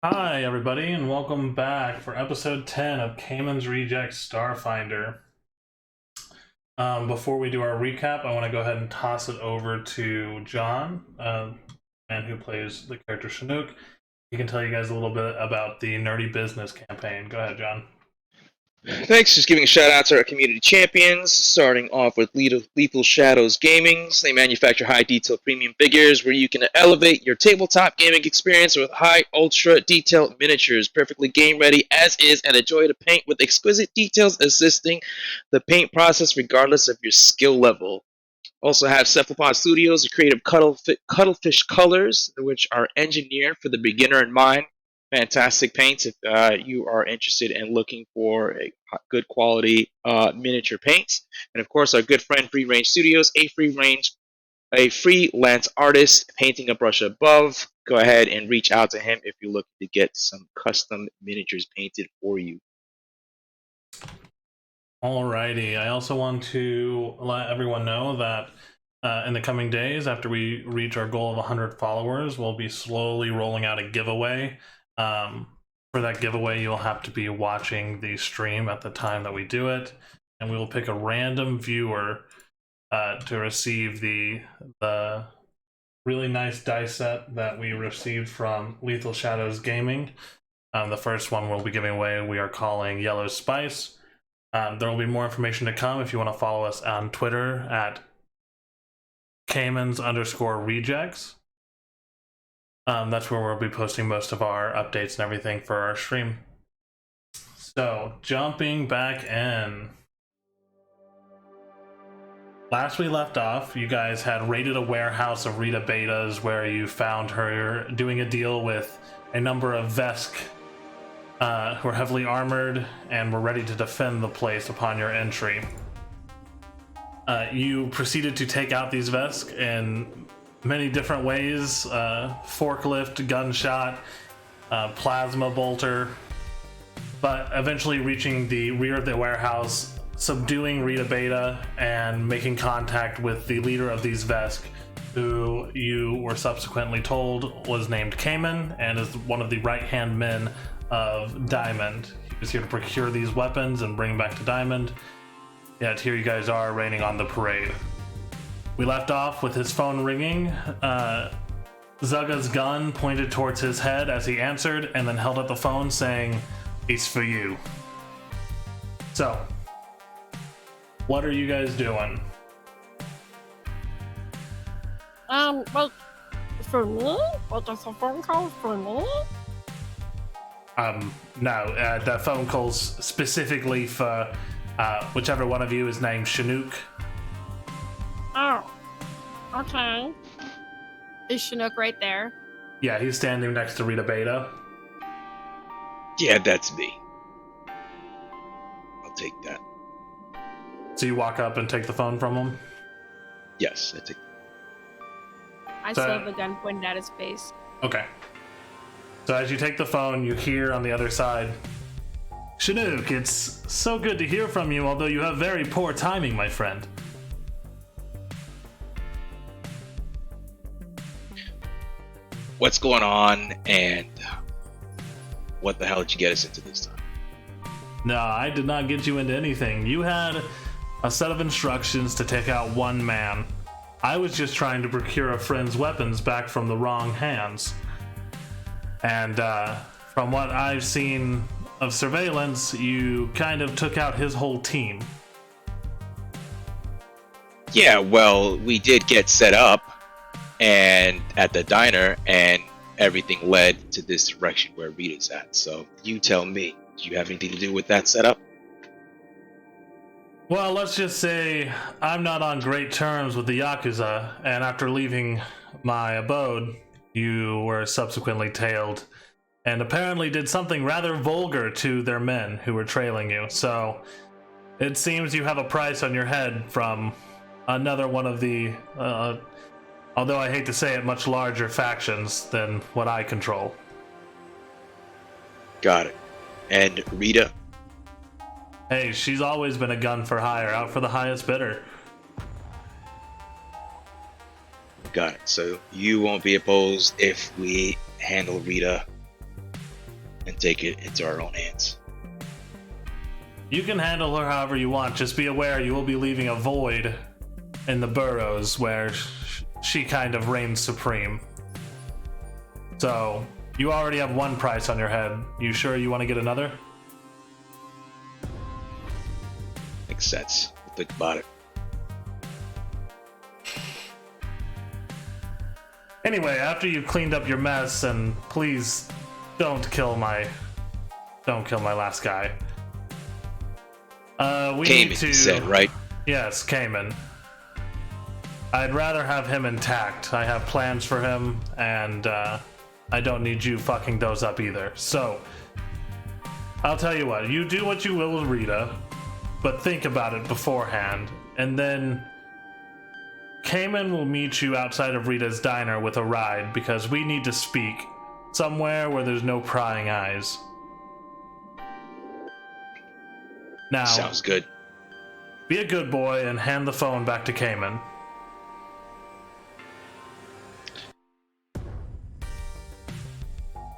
Hi, everybody, and welcome back for episode 10 of Cayman's Reject Starfinder. Before we do our recap, I want to go ahead and toss it over to John, man who plays the character Chinook. He can tell you guys a little bit about the Nerdy Business campaign. Go ahead, John. Thanks. Just giving a shout out to our community champions, starting off with Lethal Shadows Gaming. They manufacture high detail premium figures where you can elevate your tabletop gaming experience with high ultra detailed miniatures, perfectly game ready as is, and a joy to paint with exquisite details assisting the paint process regardless of your skill level. Also have Cephalopod Studios, a creative cuttlefish colors, which are engineered for the beginner in mind. Fantastic paints if you are interested in looking for a good quality miniature paints. And of course, our good friend Free Range Studios, a freelance artist painting a brush above. Go ahead and reach out to him if you're looking to get some custom miniatures painted for you. Alrighty, I also want to let everyone know that in the coming days, after we reach our goal of 100 followers, we'll be slowly rolling out a giveaway. For that giveaway, you'll have to be watching the stream at the time that we do it, and we will pick a random viewer to receive the really nice dice set that we received from Lethal Shadows Gaming. The first one we'll be giving away we are calling Yellow Spice. There will be more information to come if you want to follow us on Twitter at Caymans_rejects. That's where we'll be posting most of our updates and everything for our stream. So, jumping back in. Last we left off, you guys had raided a warehouse of Rita Betas where you found her doing a deal with a number of Vesk who are heavily armored and were ready to defend the place upon your entry. You proceeded to take out these Vesk in many different ways, forklift, gunshot, plasma bolter, but eventually reaching the rear of the warehouse, subduing Rita Beta, and making contact with the leader of these Vesk, who you were subsequently told was named Cayman and is one of the right-hand men of Diamond. He was here to procure these weapons and bring them back to Diamond. Yet here you guys are raining on the parade. We left off with his phone ringing, Zugga's gun pointed towards his head as he answered, and then held up the phone saying, "It's for you." So, what are you guys doing? Wait, for me? Wait, there's a phone call for me? No, the phone call's specifically for whichever one of you is named Chinook. Oh, okay. Is Chinook right there? Yeah, he's standing next to Rita Beta. Yeah, that's me. I'll take that. So you walk up and take the phone from him? Yes, I take. I still have the gun pointed at his face. Okay. So as you take the phone, you hear on the other side, "Chinook, it's so good to hear from you, although you have very poor timing, my friend." What's going on, and what the hell did you get us into this time? No, I did not get you into anything. You had a set of instructions to take out one man. I was just trying to procure a friend's weapons back from the wrong hands. And from what I've seen of surveillance, you kind of took out his whole team. Yeah, well, we did get set up and at the diner, and everything led to this direction where Rita's at. So you tell me, do you have anything to do with that setup? Well, let's just say I'm not on great terms with the Yakuza, and after leaving my abode, you were subsequently tailed, and apparently did something rather vulgar to their men who were trailing you. So it seems you have a price on your head from another one of the, although I hate to say it, much larger factions than what I control. Got it. And Rita? Hey, she's always been a gun for hire, out for the highest bidder. Got it. So you won't be opposed if we handle Rita and take it into our own hands. You can handle her however you want. Just be aware you will be leaving a void in the burrows where she kind of reigns supreme. So, you already have one price on your head. You sure you want to get another? Makes sense. We'll think about it. Anyway, after you've cleaned up your mess, and please don't kill my last guy. We Cayman, need to. you said, right? Yes, Cayman. I'd rather have him intact. I have plans for him, and I don't need you fucking those up either. So, I'll tell you what. You do what you will with Rita, but think about it beforehand, and then Cayman will meet you outside of Rita's diner with a ride because we need to speak somewhere where there's no prying eyes. Now, Sounds good. be a good boy and hand the phone back to Cayman.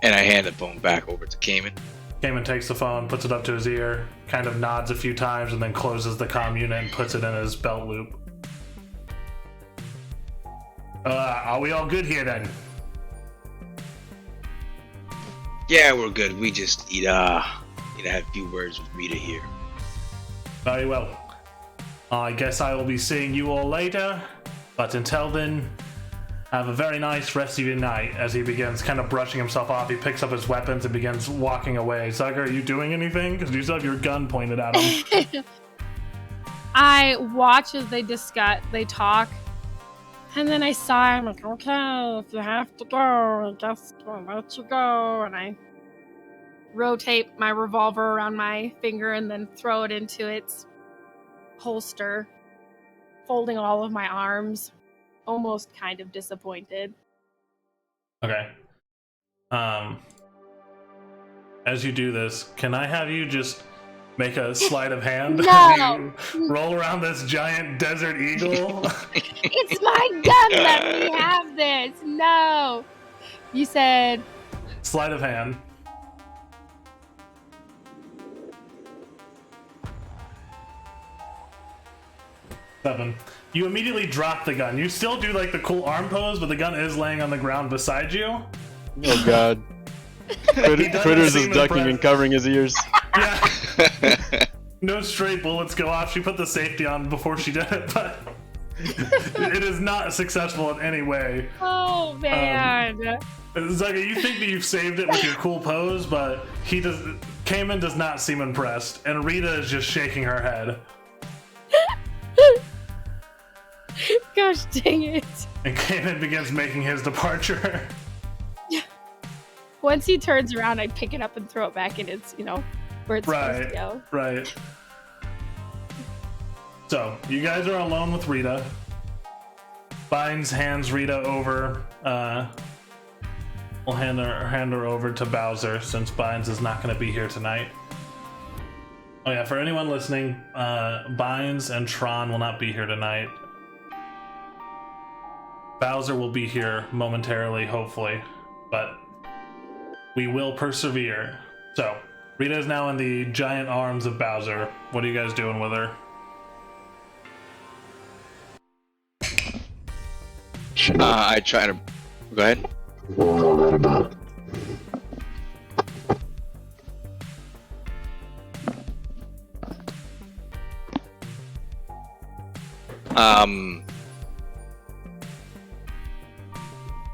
And I hand the phone back over to Cayman. Cayman takes the phone, puts it up to his ear, kind of nods a few times, and then closes the comm unit and puts it in his belt loop. Are we all good here then? Yeah, we're good. We just need to have a few words with Rita here. Very well. I guess I will be seeing you all later, but until then, have a very nice rest of your night. As he begins kind of brushing himself off, he picks up his weapons and begins walking away. Zugger, are you doing anything? Because you still have your gun pointed at him. I watch as they talk, and then I sigh. I'm like, okay, if you have to go, I guess I'll let you go. And I rotate my revolver around my finger and then throw it into its holster, folding all of my arms, almost kind of disappointed. Okay. As you do this, can I have you just make a sleight of hand? No! You roll around this giant desert eagle? It's my gun! Let me have this! No! You said... Sleight of hand. Seven. You immediately drop the gun. You still do like the cool arm pose, but the gun is laying on the ground beside you. Oh god. Critters is ducking and covering his ears. Yeah. No stray bullets go off. She put the safety on before she did it, but it is not successful in any way. Oh, man. Zugga, you think that you've saved it with your cool pose, but Cayman does not seem impressed, and Rita is just shaking her head. Gosh dang it. And Cayman begins making his departure. Once he turns around, I pick it up and throw it back in its, where it's supposed to go. Right. So, you guys are alone with Rita. Bynes hands Rita over. We'll hand her over to Bowser, since Bynes is not going to be here tonight. Oh yeah, for anyone listening, Bynes and Tron will not be here tonight. Bowser will be here momentarily, hopefully, but we will persevere. So, Rita is now in the giant arms of Bowser. What are you guys doing with her? I try to... Go ahead.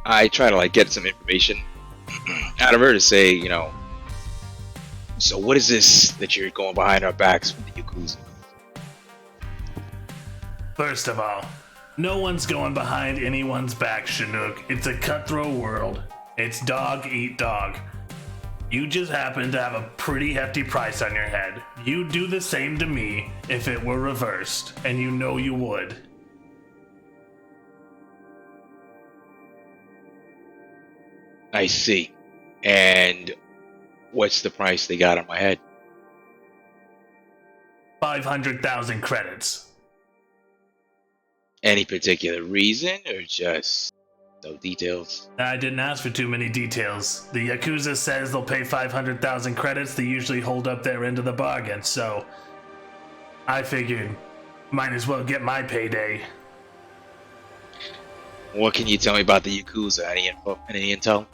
I try to get some information out of her to say, so what is this that you're going behind our backs with the Yakuza? First of all, no one's going behind anyone's back, Chinook. It's a cutthroat world. It's dog eat dog. You just happen to have a pretty hefty price on your head. You'd do the same to me if it were reversed, and you know you would. I see. And what's the price they got on my head? 500,000 credits. Any particular reason, or just No details. I didn't ask for too many details. The Yakuza says they'll pay 500,000 credits. They usually hold up their end of the bargain, so I figured might as well get my payday. What can you tell me about the Yakuza? Any info? Any intel?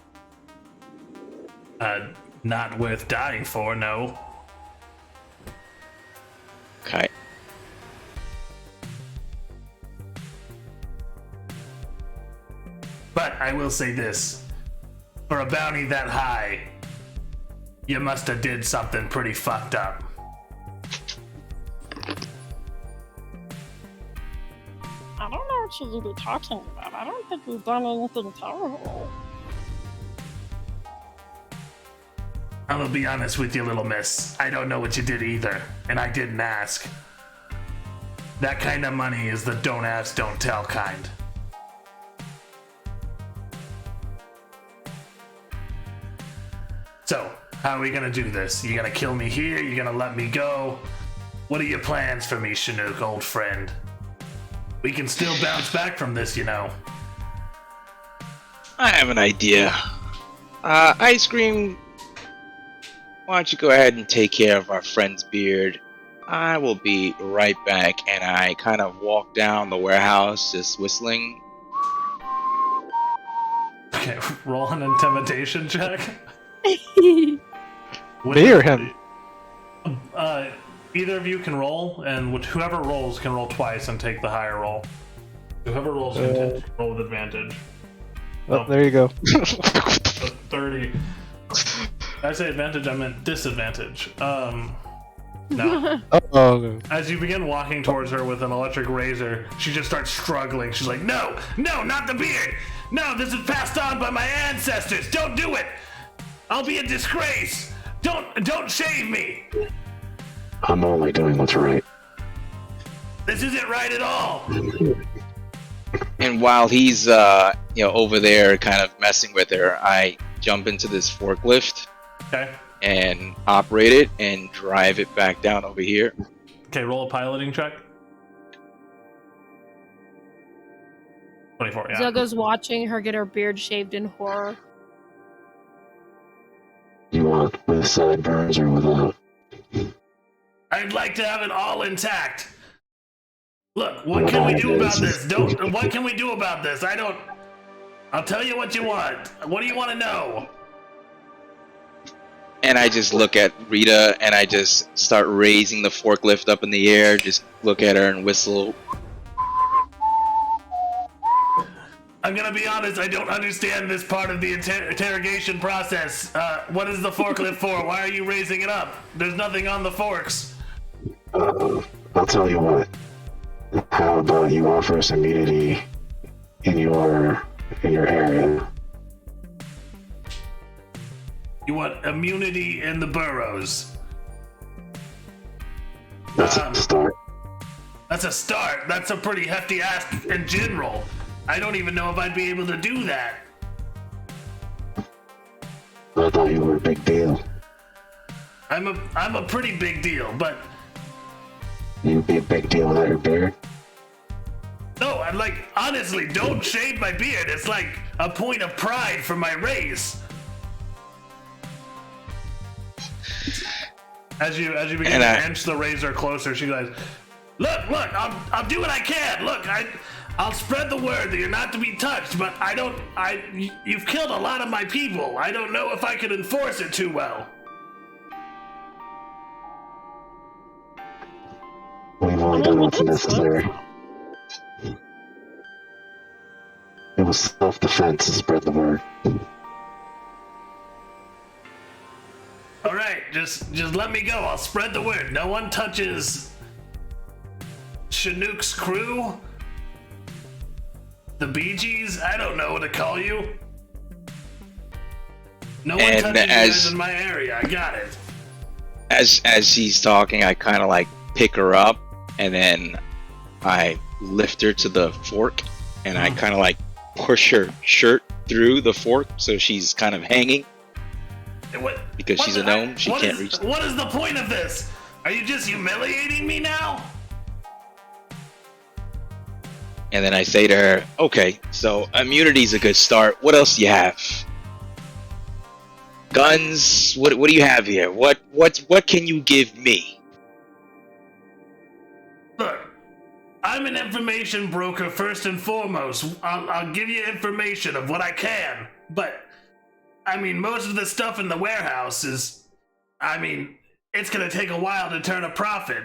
Not worth dying for, no. Okay. But I will say this. For a bounty that high, you must have did something pretty fucked up. I don't know what you be talking about. I don't think we've done anything terrible. I'm gonna be honest with you, little miss. I don't know what you did either, and I didn't ask. That kind of money is the don't ask, don't tell kind. So, how are we gonna do this? You gonna kill me here? You gonna let me go? What are your plans for me, Chinook, old friend? We can still bounce back from this, you know. I have an idea. Ice Cream, why don't you go ahead and take care of our friend's beard? I will be right back. And I kind of walk down the warehouse, just whistling. Okay, roll an intimidation check. Me or him? Either of you can roll, and whoever rolls can roll twice and take the higher roll. Whoever rolls can roll with advantage. Oh, there you go. 30. I say advantage, I meant disadvantage. No. Oh. As you begin walking towards her with an electric razor, she just starts struggling. She's like, no, not the beard. No, this is passed on by my ancestors. Don't do it. I'll be a disgrace. Don't shave me. I'm only doing what's right. This isn't right at all. And while he's, over there kind of messing with her, I jump into this forklift. Okay. And operate it and drive it back down over here. Okay, roll a piloting check. 24, yeah. Zogo's watching her get her beard shaved in horror. You want with sideburns or without? I'd like to have it all intact. Look, what can we do about this? What can we do about this? I'll tell you what you want. What do you want to know? And I just look at Rita and I just start raising the forklift up in the air, just look at her and whistle. I'm gonna be honest, I don't understand this part of the interrogation process. What is the forklift for? Why are you raising it up? There's nothing on the forks. I'll tell you what. How about you offer us immunity in your area? You want immunity in the boroughs? That's a start. That's a start. That's a pretty hefty ask in general. I don't even know if I'd be able to do that. I thought you were a big deal. I'm a pretty big deal, but You'd be a big deal without your beard. no, I'm like, honestly, don't shave my beard. It's like a point of pride for my race. As you begin to inch the razor closer, she goes, look, I'll do what I can. Look, I'll spread the word that you're not to be touched, but you've killed a lot of my people. I don't know if I could enforce it too well. We've only done what's necessary. It was self-defense to spread the word. All right, just let me go. I'll spread the word. No one touches Chinook's crew, the Bee Gees. I don't know what to call you. No one touches you guys in my area. I got it. As she's talking, I kind of like pick her up and then I lift her to the fork and I kind of like push her shirt through the fork so she's kind of hanging. Because she's a gnome, she can't reach. What is the point of this? Are you just humiliating me now? And then I say to her, okay, so immunity's a good start. What else do you have? Guns? What do you have here? What can you give me? Look, I'm an information broker first and foremost. I'll give you information of what I can. But, I mean, most of the stuff in the warehouse is... I mean, it's gonna take a while to turn a profit.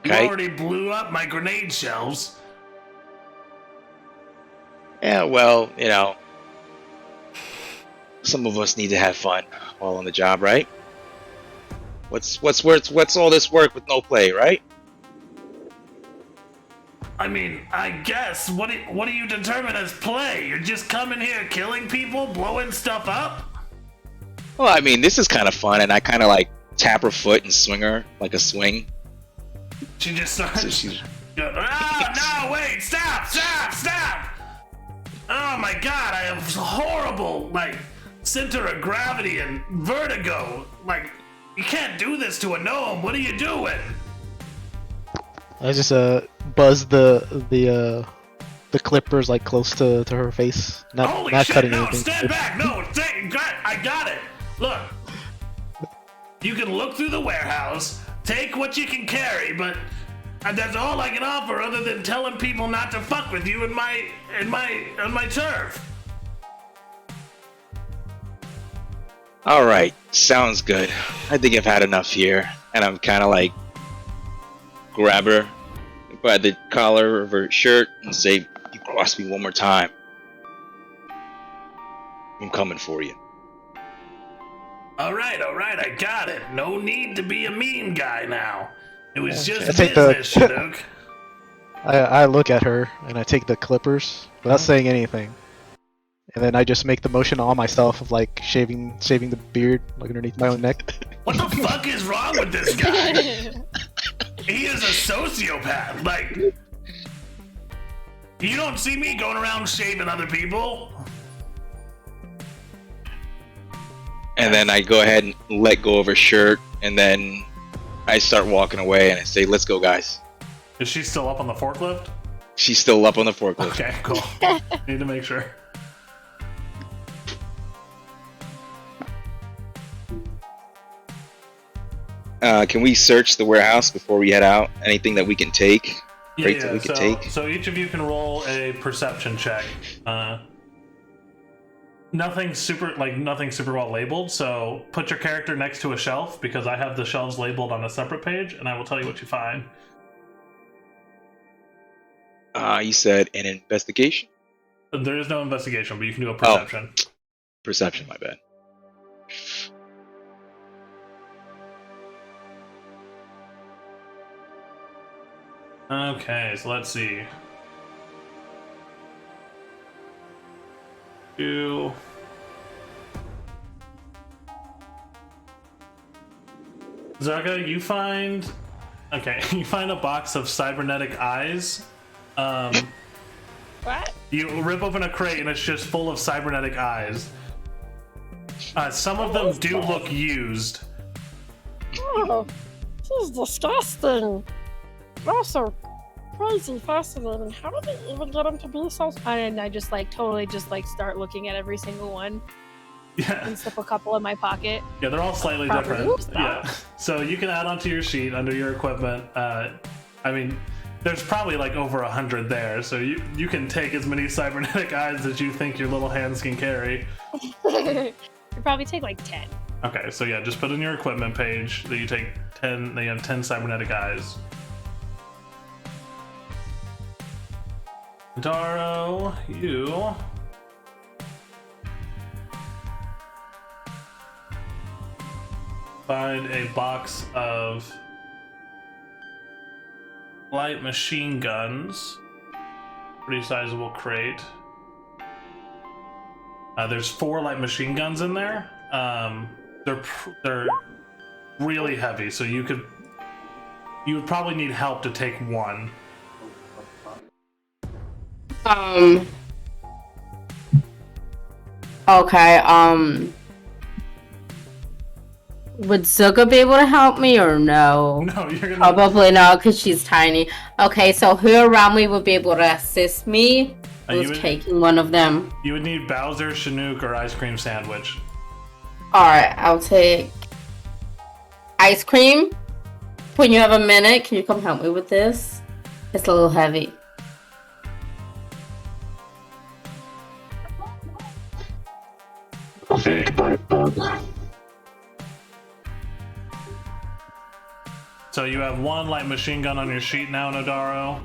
Okay. You already blew up my grenade shelves. Yeah, well, you know, some of us need to have fun while on the job, right? What's all this work with no play, right? I mean, I guess. What do you determine as play? You're just coming here killing people, blowing stuff up? Well, I mean, this is kind of fun, and I kind of like tap her foot and swing her like a swing. She just starts. So she's... No, wait, stop! Oh my god, I have horrible, like, center of gravity and vertigo. Like, you can't do this to a gnome. What are you doing? I just buzz the clippers like close to her face, Holy not shit, cutting no, anything. stand back, no, I got it. Look, you can look through the warehouse, take what you can carry, but that's all I can offer other than telling people not to fuck with you on my turf. Alright, sounds good. I think I've had enough here. And I'm kind of like, grab her by the collar of her shirt and say, you cross me one more time, I'm coming for you. Alright, I got it. No need to be a mean guy now. It was just I take business, Chinook. I look at her and I take the clippers without saying anything, and then I just make the motion on myself of like shaving the beard like underneath my own neck. What the fuck is wrong with this guy? He is a sociopath. Like, you don't see me going around shaving other people. And then I go ahead and let go of her shirt, and then I start walking away, and I say, let's go, guys. Is she still up on the forklift? She's still up on the forklift. Okay, cool. Need to make sure. Can we search the warehouse before we head out? Anything that we can take? Crates that we can take? So each of you can roll a perception check. Nothing super well labeled, so put your character next to a shelf because I have the shelves labeled on a separate page, and I will tell you what you find. You said an investigation? There is no investigation, but you can do a perception. Oh, perception, my bad. Okay, so let's see. Zaga, you find... Okay, you find a box of cybernetic eyes. What? You rip open a crate and it's just full of cybernetic eyes. Some of them do look used. Oh, this is disgusting. Also, crazy fascinating. How did they even get him to be so? And I just like totally start looking at every single one Yeah. and slip a couple in my pocket. Yeah, they're all slightly Property different. stuff. Yeah. So you can add onto your sheet under your equipment. I mean, there's probably like over 100 there, so you can take as many cybernetic eyes as you think your little hands can carry. You probably take like 10. Okay, so yeah, just put in your equipment page that you take 10. They have 10 cybernetic eyes. Daro, you find a box of light machine guns. Pretty sizable crate. There's 4 light machine guns in there. They're really heavy, so you would probably need help to take one. Okay, Would Zuga be able to help me or no? No, you're gonna. Probably not, because she's tiny. Okay, so who around me would be able to assist me with taking one of them? You would need Bowser, Chinook, or Ice Cream Sandwich. Alright, I'll take ice cream. When you have a minute, can you come help me with this? It's a little heavy. Okay, but So you have one light machine gun on your sheet now, Nodaro.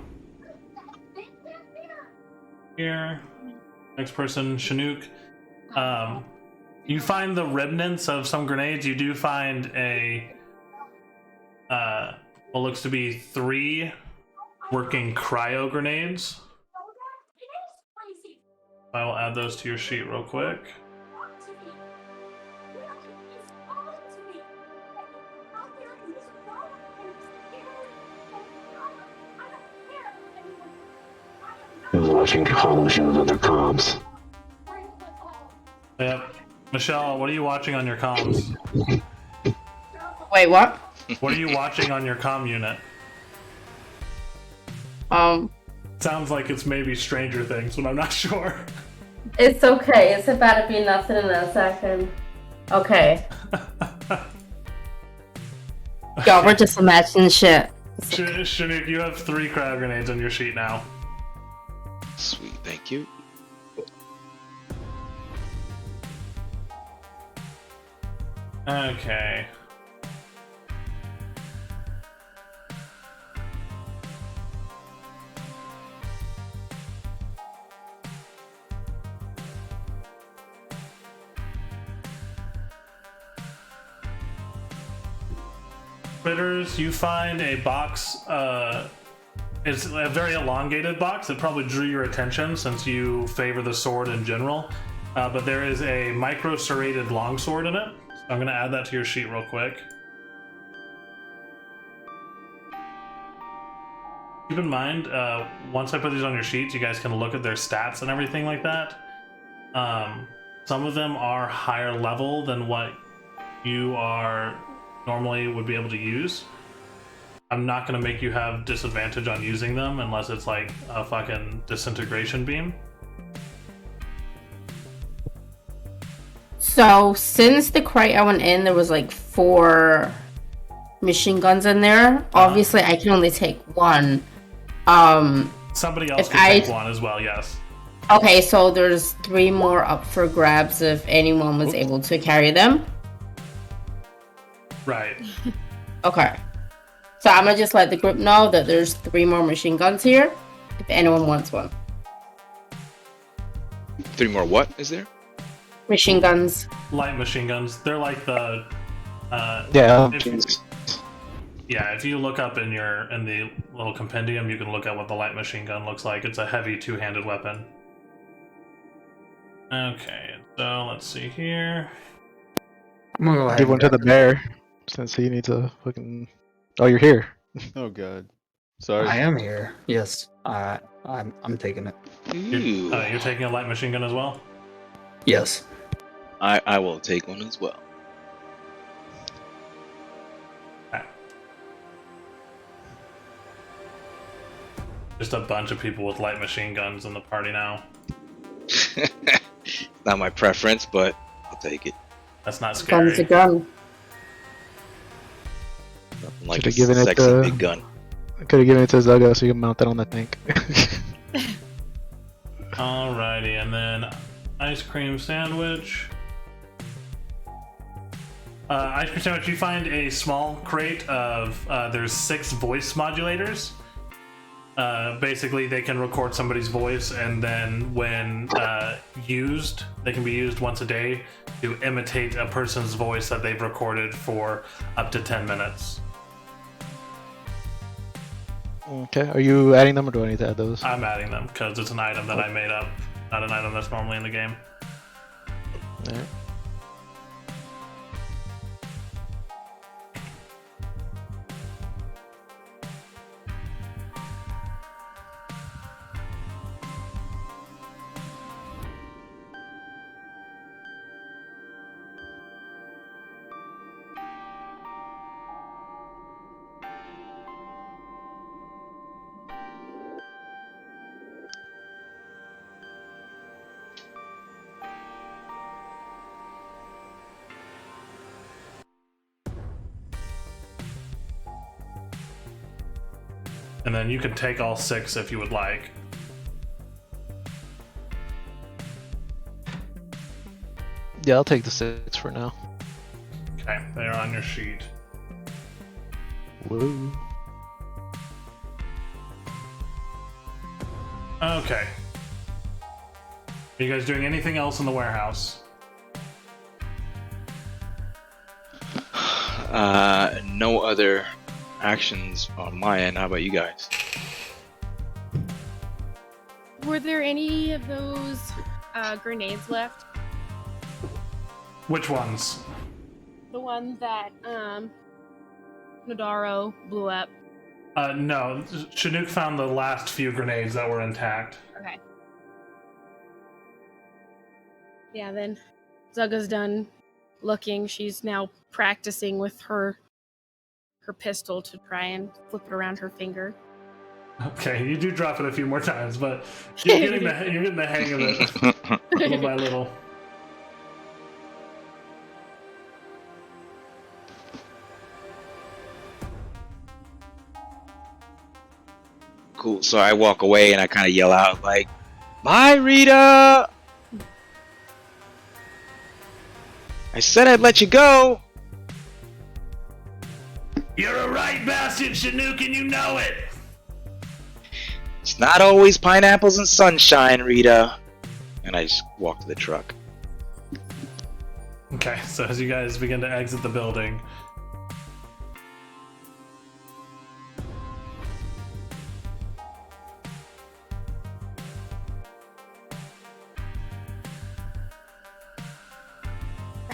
Here. Next person, Chinook. You find the remnants of some grenades. You do find a what looks to be 3 working cryo grenades. I will add those to your sheet real quick. I was watching Hollow shows on their comms. Yep. Michelle, what are you watching on your comms? Wait, what? What are you watching on your comm unit? Sounds like it's maybe Stranger Things, but I'm not sure. It's okay. It's about to be nothing in a second. Okay. Y'all, we're just imagining shit. Chinook, you have 3 cryo grenades on your sheet now. Sweet, thank you. Okay. Critters, you find a box, it's a very elongated box. It probably drew your attention since you favor the sword in general. But there is a micro-serrated longsword in it. So I'm going to add that to your sheet real quick. Keep in mind, once I put these on your sheets, you guys can look at their stats and everything like that. Some of them are higher level than what you are normally would be able to use. I'm not going to make you have disadvantage on using them unless it's like a fucking disintegration beam. So, since the crate I went in, there was like 4 machine guns in there. Obviously, I can only take one. Somebody else can take one as well, yes. Okay, so there's 3 more up for grabs if anyone was able to carry them. Right. Okay. So I'm gonna just let the group know that there's 3 more machine guns here, if anyone wants one. 3 more what is there? Machine guns. Light machine guns. They're like the if you look up in the little compendium, you can look at what the light machine gun looks like. It's a heavy 2-handed weapon. Okay, so let's see here. I'm gonna go ahead Give one to the bear, since he needs a fucking. Oh, you're here. Oh god. Sorry. I am here. Yes, I'm taking it. You're taking a light machine gun as well? Yes. I will take one as well. Just a bunch of people with light machine guns in the party now. Not my preference, but I'll take it. That's not scary. Gun's a gun. Nothing like a Should've given it sexy the- big gun. I could have given it to Zaga so you can mount that on the tank. Alrighty, and then ice cream sandwich. Ice cream sandwich, you find a small crate of, there's 6 voice modulators. Basically, they can record somebody's voice, and then when used, they can be used once a day to imitate a person's voice that they've recorded for up to 10 minutes. Okay, are you adding them or do I need to add those? I'm adding them because it's an item that I made up, not an item that's normally in the game. Alright. and then you can take all 6 if you would like. Yeah, I'll take the 6 for now. Okay, they're on your sheet. Whoa. Okay. Are you guys doing anything else in the warehouse? No other actions on my end. How about you guys? Were there any of those grenades left? Which ones? The one that Nodaro blew up. No. Chinook found the last few grenades that were intact. Okay. Yeah, then Zugga's done looking. She's now practicing with her pistol to try and flip it around her finger. Okay, you do drop it a few more times, but you're getting the hang of it little by little. Cool. So I walk away and I kind of yell out like, "My Rita! I said I'd let you go." You're a right bastard, Chinook, and you know it! It's not always pineapples and sunshine, Rita. And I just walk to the truck. Okay, so as you guys begin to exit the building,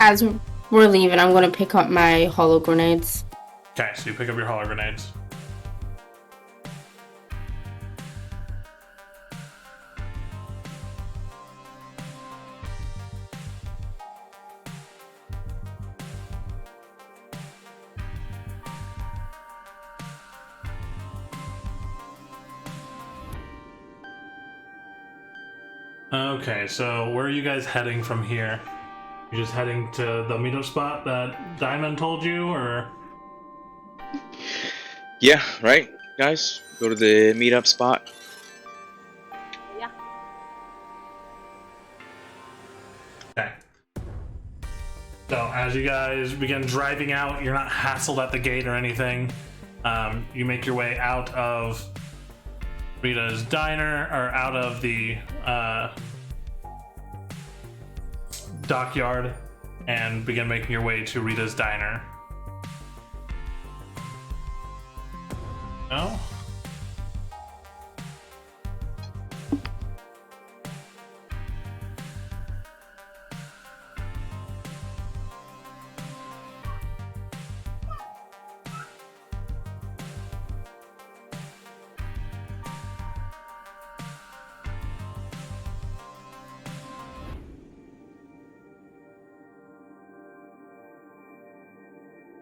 As we're leaving, I'm gonna pick up my hollow grenades. okay, so you pick up your hollow grenades. Okay, so where are you guys heading from here? You just heading to the meetup spot that Diamond told you, or? Yeah, right, guys? Go to the meetup spot. Yeah. Okay. So as you guys begin driving out, you're not hassled at the gate or anything. You make your way out of Rita's diner, or out of the dockyard, and begin making your way to Rita's diner. No?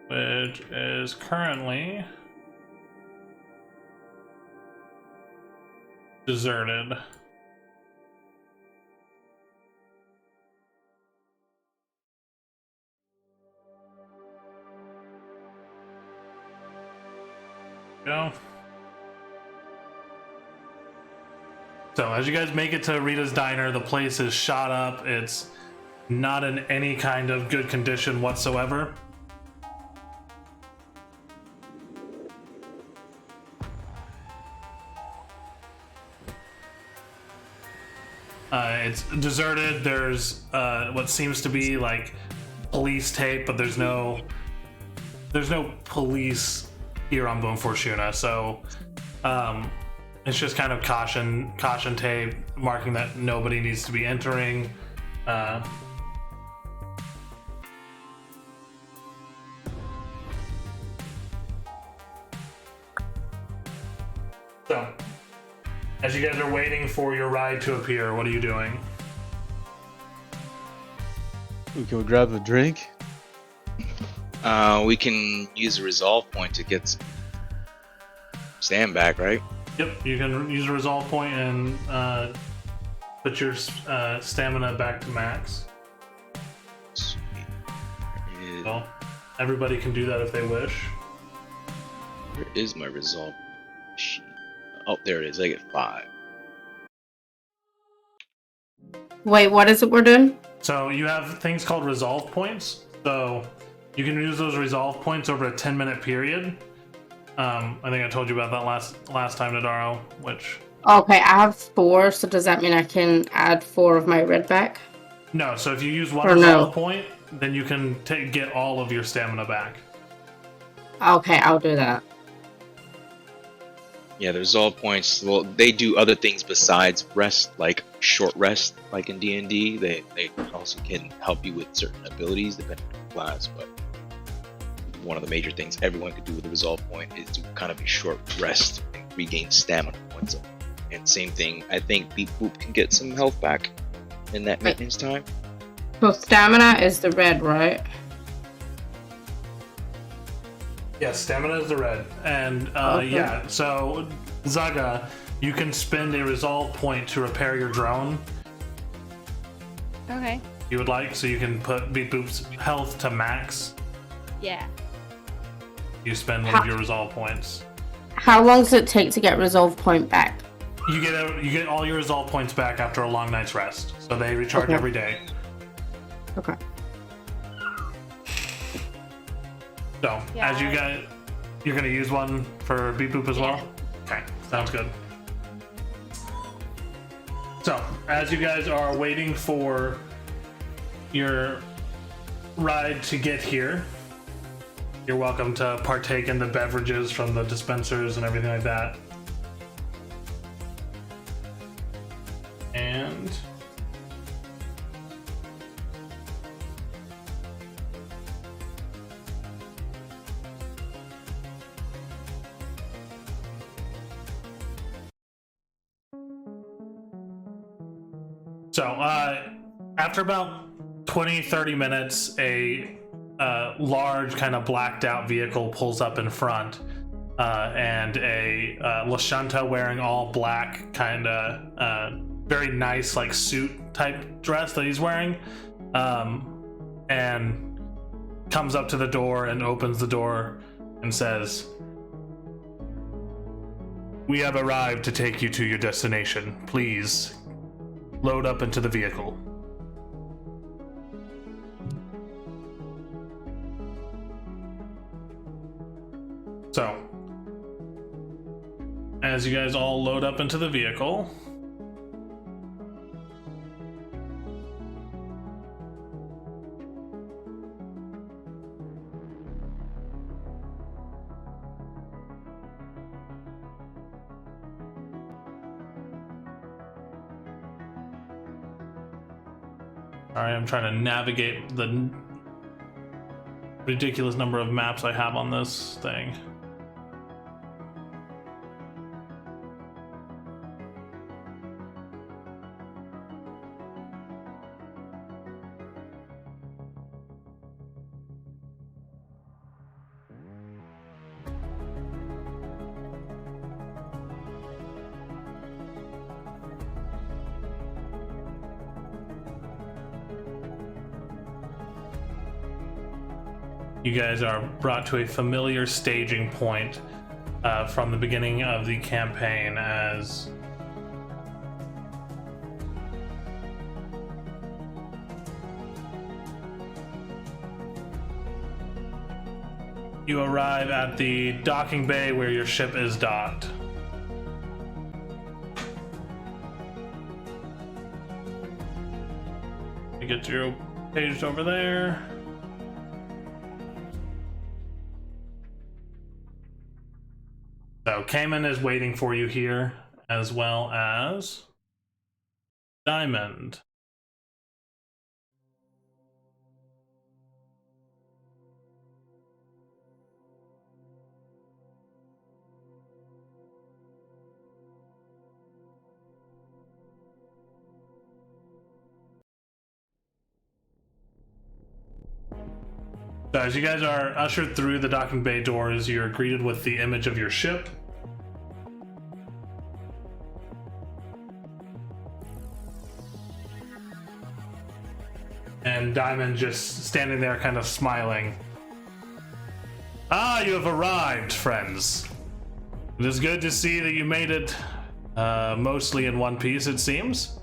Which is currently deserted. Go. So as you guys make it to Rita's diner, the place is shot up. It's not in any kind of good condition whatsoever. It's deserted. There's what seems to be like police tape, but there's no police here on Bone Fortuna. So it's just kind of caution tape marking that nobody needs to be entering. So, as you guys are waiting for your ride to appear, what are you doing? We can grab a drink. We can use a resolve point to get some stand back, right? Yep, you can use a resolve point and put your stamina back to max. Sweet. So, everybody can do that if they wish. Where is my resolve sheet? Oh, there it is. I get 5. Wait, what is it we're doing? So you have things called resolve points. So you can use those resolve points over a 10-minute period. I think I told you about that last time, Nadaro, which... Okay, I have 4, so does that mean I can add 4 of my red back? No, so if you use one Or resolve no? point, then you can get all of your stamina back. Okay, I'll do that. Yeah, the resolve points. Well, they do other things besides rest, like short rest, like in D&D. They also can help you with certain abilities depending on the class. But one of the major things everyone could do with a resolve point is to kind of a short rest and regain stamina points. And same thing, I think Beep Boop can get some health back in that maintenance time. So stamina is the red, right? Yes, stamina is the red. And Okay. yeah, so Zaga, you can spend a resolve point to repair your drone. Okay. You would like, so you can put Beep Boop's health to max. Yeah. You spend one of your resolve points. How long does it take to get resolve point back? You get all your resolve points back after a long night's rest. So they recharge Okay. every day. Okay. So Yeah. as you guys, you're gonna use one for Beep Boop as well. Okay, sounds good. So as you guys are waiting for your ride to get here, you're welcome to partake in the beverages from the dispensers and everything like that. And so after about 20-30 minutes, a large kind of blacked out vehicle pulls up in front, and a Lashunta wearing all black, kind of very nice like suit type dress that he's wearing, and comes up to the door and opens the door and says, "We have arrived to take you to your destination. Please load up into the vehicle." So, as you guys all load up into the vehicle, sorry, I'm trying to navigate the ridiculous number of maps I have on this thing. You guys are brought to a familiar staging point from the beginning of the campaign as you arrive at the docking bay where your ship is docked. You get your page over there. So Cayman is waiting for you here, as well as Diamond. So as you guys are ushered through the docking bay doors, you're greeted with the image of your ship. And Diamond just standing there kind of smiling. "Ah, you have arrived, friends. It is good to see that you made it mostly in one piece, it seems.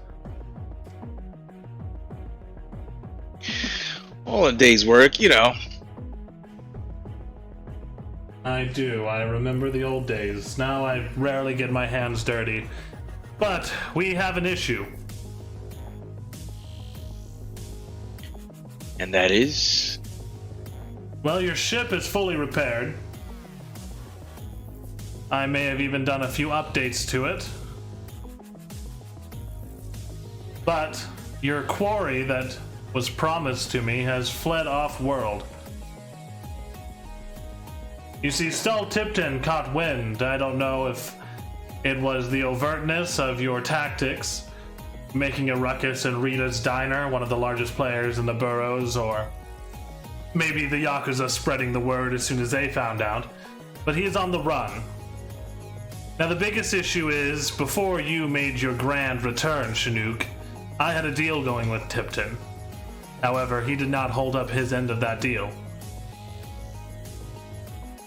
All a day's work, you know. I do. I remember the old days. Now I rarely get my hands dirty. But we have an issue. And that is? Well, your ship is fully repaired. I may have even done a few updates to it. But your quarry that was promised to me has fled off-world. You see, Stull Tipton caught wind. I don't know if it was the overtness of your tactics, making a ruckus in Rita's Diner, one of the largest players in the boroughs, or maybe the Yakuza spreading the word as soon as they found out. But he is on the run. Now, the biggest issue is, before you made your grand return, Chinook, I had a deal going with Tipton. However, he did not hold up his end of that deal.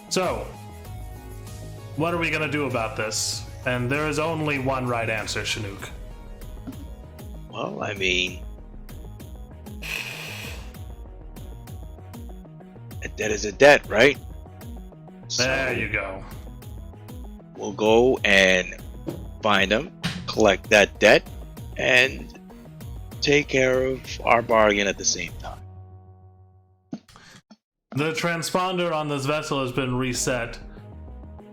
So, what are we gonna do about this? And there is only one right answer, Chinook. Well, I mean, a debt is a debt, right? There you go. We'll go and find him, collect that debt, and take care of our bargain at the same time. The transponder on this vessel has been reset,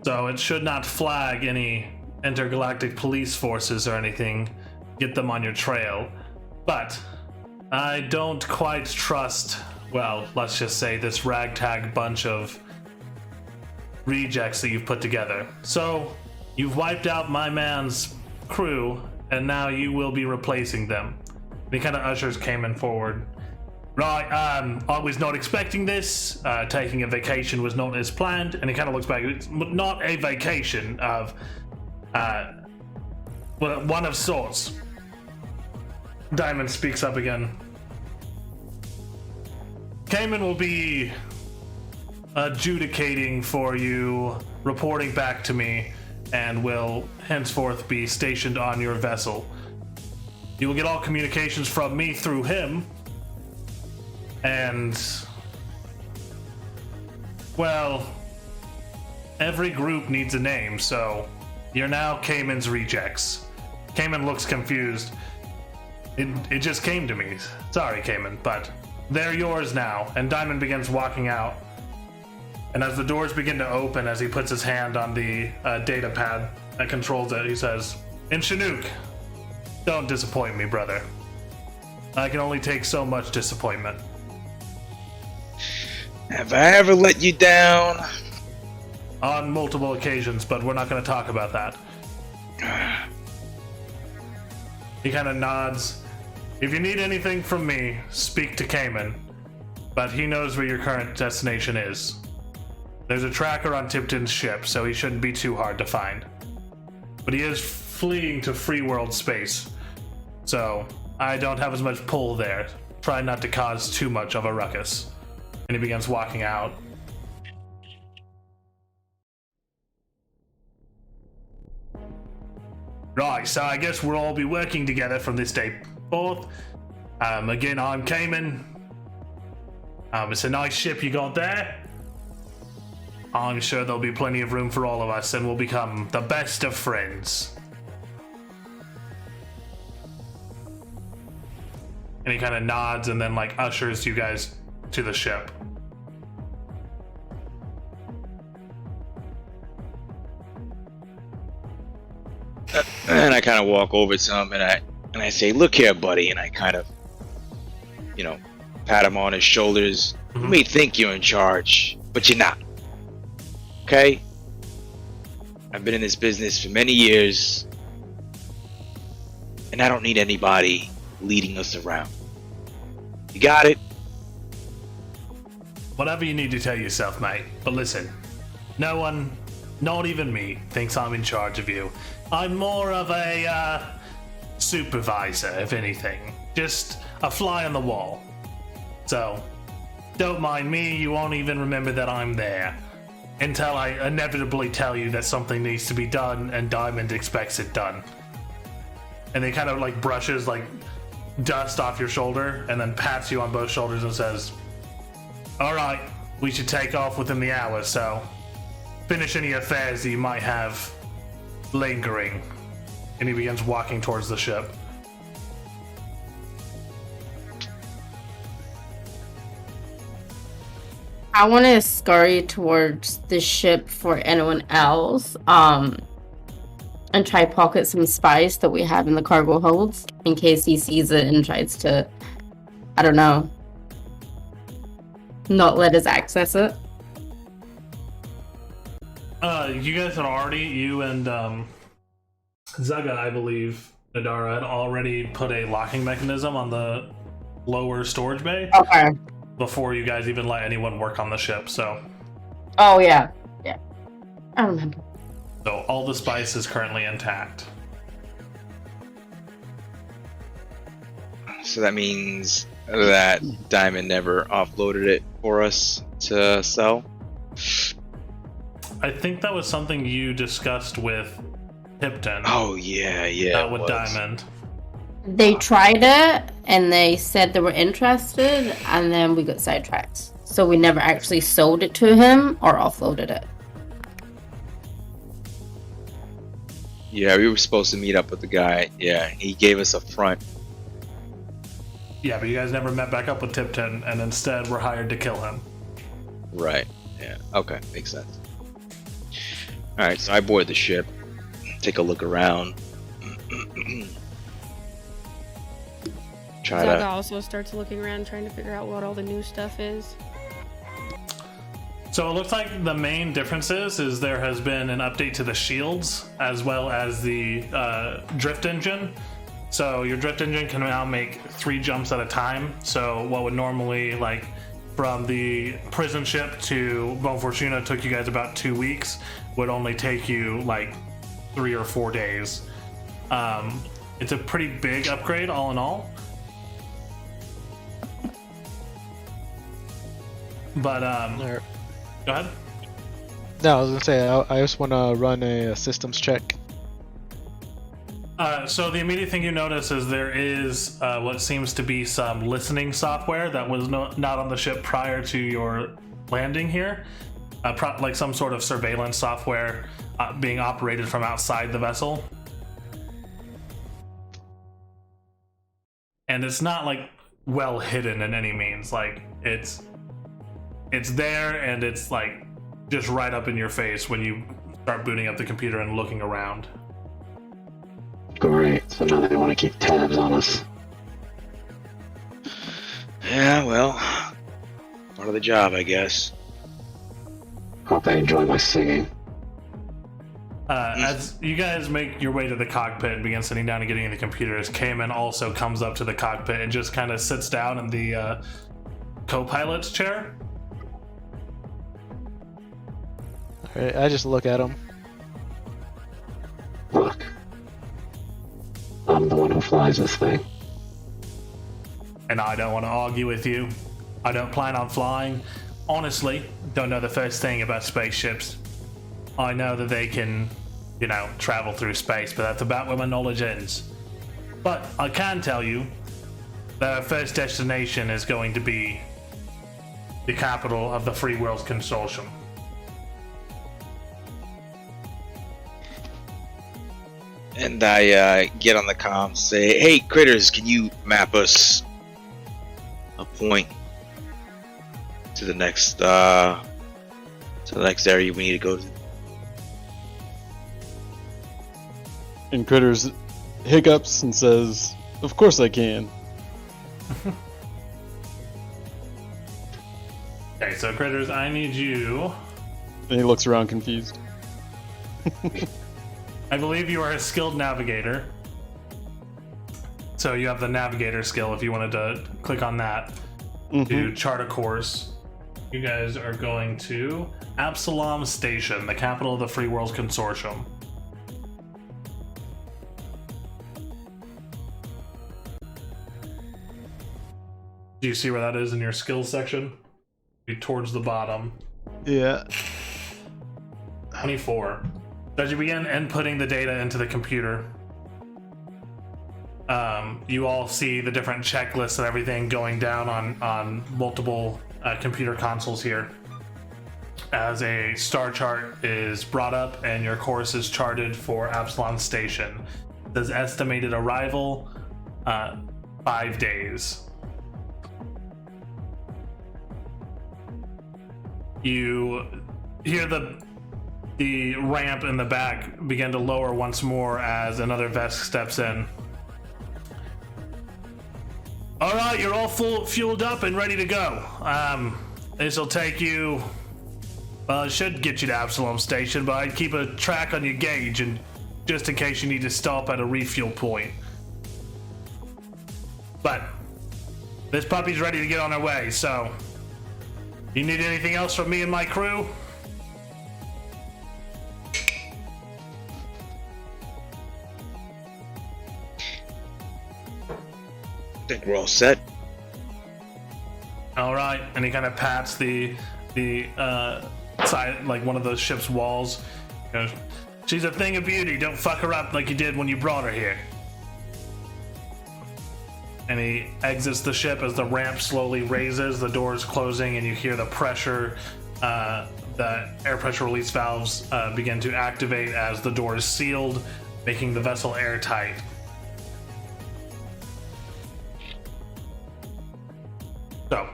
so it should not flag any intergalactic police forces or anything, get them on your trail. But I don't quite trust, well, let's just say this ragtag bunch of rejects that you've put together. So, you've wiped out my man's crew, and now you will be replacing them. And he kind of ushers Cayman forward. Right, I was not expecting this. Taking a vacation was not as planned. And he kind of looks back. It's not a vacation of, well, one of sorts. Diamond speaks up again. Cayman will be adjudicating for you, reporting back to me, and will henceforth be stationed on your vessel. You will get all communications from me through him. And, well, every group needs a name, so you're now Cayman's rejects. Cayman looks confused. It just came to me. Sorry, Cayman, but they're yours now. And Diamond begins walking out. And as the doors begin to open, as he puts his hand on the data pad that controls it, he says, "And Chinook, don't disappoint me, brother. I can only take so much disappointment." Have I ever let you down? On multiple occasions, but we're not going to talk about that. He kind of nods. If you need anything from me, speak to Cayman. But he knows where your current destination is. There's a tracker on Tipton's ship, so he shouldn't be too hard to find. But he is fleeing to free world space, so I don't have as much pull there. Try not to cause too much of a ruckus. And he begins walking out. Right, so I guess we'll all be working together from this day forth. Again, I'm Cayman. It's a nice ship you got there. I'm sure there'll be plenty of room for all of us, and we'll become the best of friends. And he kind of nods and then, like, ushers you guys to the ship. And I kind of walk over to him and I say, "Look here, buddy," and I kind of, pat him on his shoulders. You may think you're in charge, but you're not. Okay? I've been in this business for many years, and I don't need anybody leading us around. You got it? Whatever you need to tell yourself, mate. But listen, no one, not even me, thinks I'm in charge of you. I'm more of a supervisor, if anything. Just a fly on the wall. So, don't mind me, you won't even remember that I'm there. until I inevitably tell you that something needs to be done and Diamond expects it done. And he kind of like brushes like dust off your shoulder and then pats you on both shoulders and says, "Alright, we should take off within the hour, so finish any affairs that you might have lingering." And he begins walking towards the ship. I want to scurry towards the ship for anyone else, and try pocket some spice that we have in the cargo holds in case he sees it and tries to, I don't know, not let us access it. You guys had already, you and Zaga, I believe, Nadara, had already put a locking mechanism on the lower storage bay. Okay. Before you guys even let anyone work on the ship, so. Oh, yeah. Yeah. I remember. So all the spice is currently intact. So that means that Diamond never offloaded it for us to sell? I think that was something you discussed with Tipton. Oh, yeah, Not with Diamond. They tried it, and they said they were interested, and then we got sidetracked. So we never actually sold it to him or offloaded it. Yeah, we were supposed to meet up with the guy. Yeah, he gave us a front. Yeah, but you guys never met back up with Tipton, and instead were hired to kill him. Right, yeah. Okay, makes sense. Alright, so I board the ship, take a look around. Zaga also starts looking around, trying to figure out what all the new stuff is. So it looks like the main difference is there has been an update to the shields as well as the drift engine. So your drift engine can now make 3 jumps at a time. So what would normally, like, from the prison ship to Bon Fortuna took you guys about 2 weeks, would only take you like 3 or 4 days. It's a pretty big upgrade all in all. But Alright. go ahead. No, I was gonna say I just want to run a systems check. So the immediate thing you notice is there is what seems to be some listening software that was not on the ship prior to your landing here, like some sort of surveillance software being operated from outside the vessel. And it's not like well hidden in any means. Like it's there, and it's like just right up in your face when you start booting up the computer and looking around. Great. So now they want to keep tabs on us. Yeah, well, part of the job, I guess. Hope they enjoy my singing. As you guys make your way to the cockpit and begin sitting down and getting in the computers, Cayman also comes up to the cockpit and just kind of sits down in the co-pilot's chair. Alright, I just look at him. Look. I'm the one who flies this thing. And I don't want to argue with you. I don't plan on flying. Honestly, don't know the first thing about spaceships. I know that they can, you know, travel through space, but that's about where my knowledge ends. But I can tell you that our first destination is going to be the capital of the Free Worlds Consortium. And I get on the comm, say, "Hey, critters, can you map us a point to the next area we need to go to?" And Critters hiccups and says, "Of course I can." Okay, so Critters, I need you. And he looks around confused. I believe you are a skilled navigator. So you have the navigator skill if you wanted to click on that to chart a course. You guys are going to Absalom Station, the capital of the Free Worlds Consortium. Do you see where that is in your skills section? Be towards the bottom. Yeah. 24. As you begin inputting the data into the computer, you all see the different checklists and everything going down on multiple computer consoles here. As a star chart is brought up and your course is charted for Absalom Station. It says estimated arrival 5 days. You hear the ramp in the back begin to lower once more as another Vesk steps in. All right, you're all fueled up and ready to go. This will take you. Well, it should get you to Absalom Station, but I'd keep a track on your gauge, and just in case you need to stop at a refuel point. But this puppy's ready to get on her way. So, you need anything else from me and my crew? I think we're all set. All right, and he kind of pats the side, like one of the ship's walls. He goes, she's a thing of beauty. Don't fuck her up like you did when you brought her here. And he exits the ship as the ramp slowly raises, the doors closing, and you hear the pressure, the air pressure release valves begin to activate as the door is sealed, making the vessel airtight. So,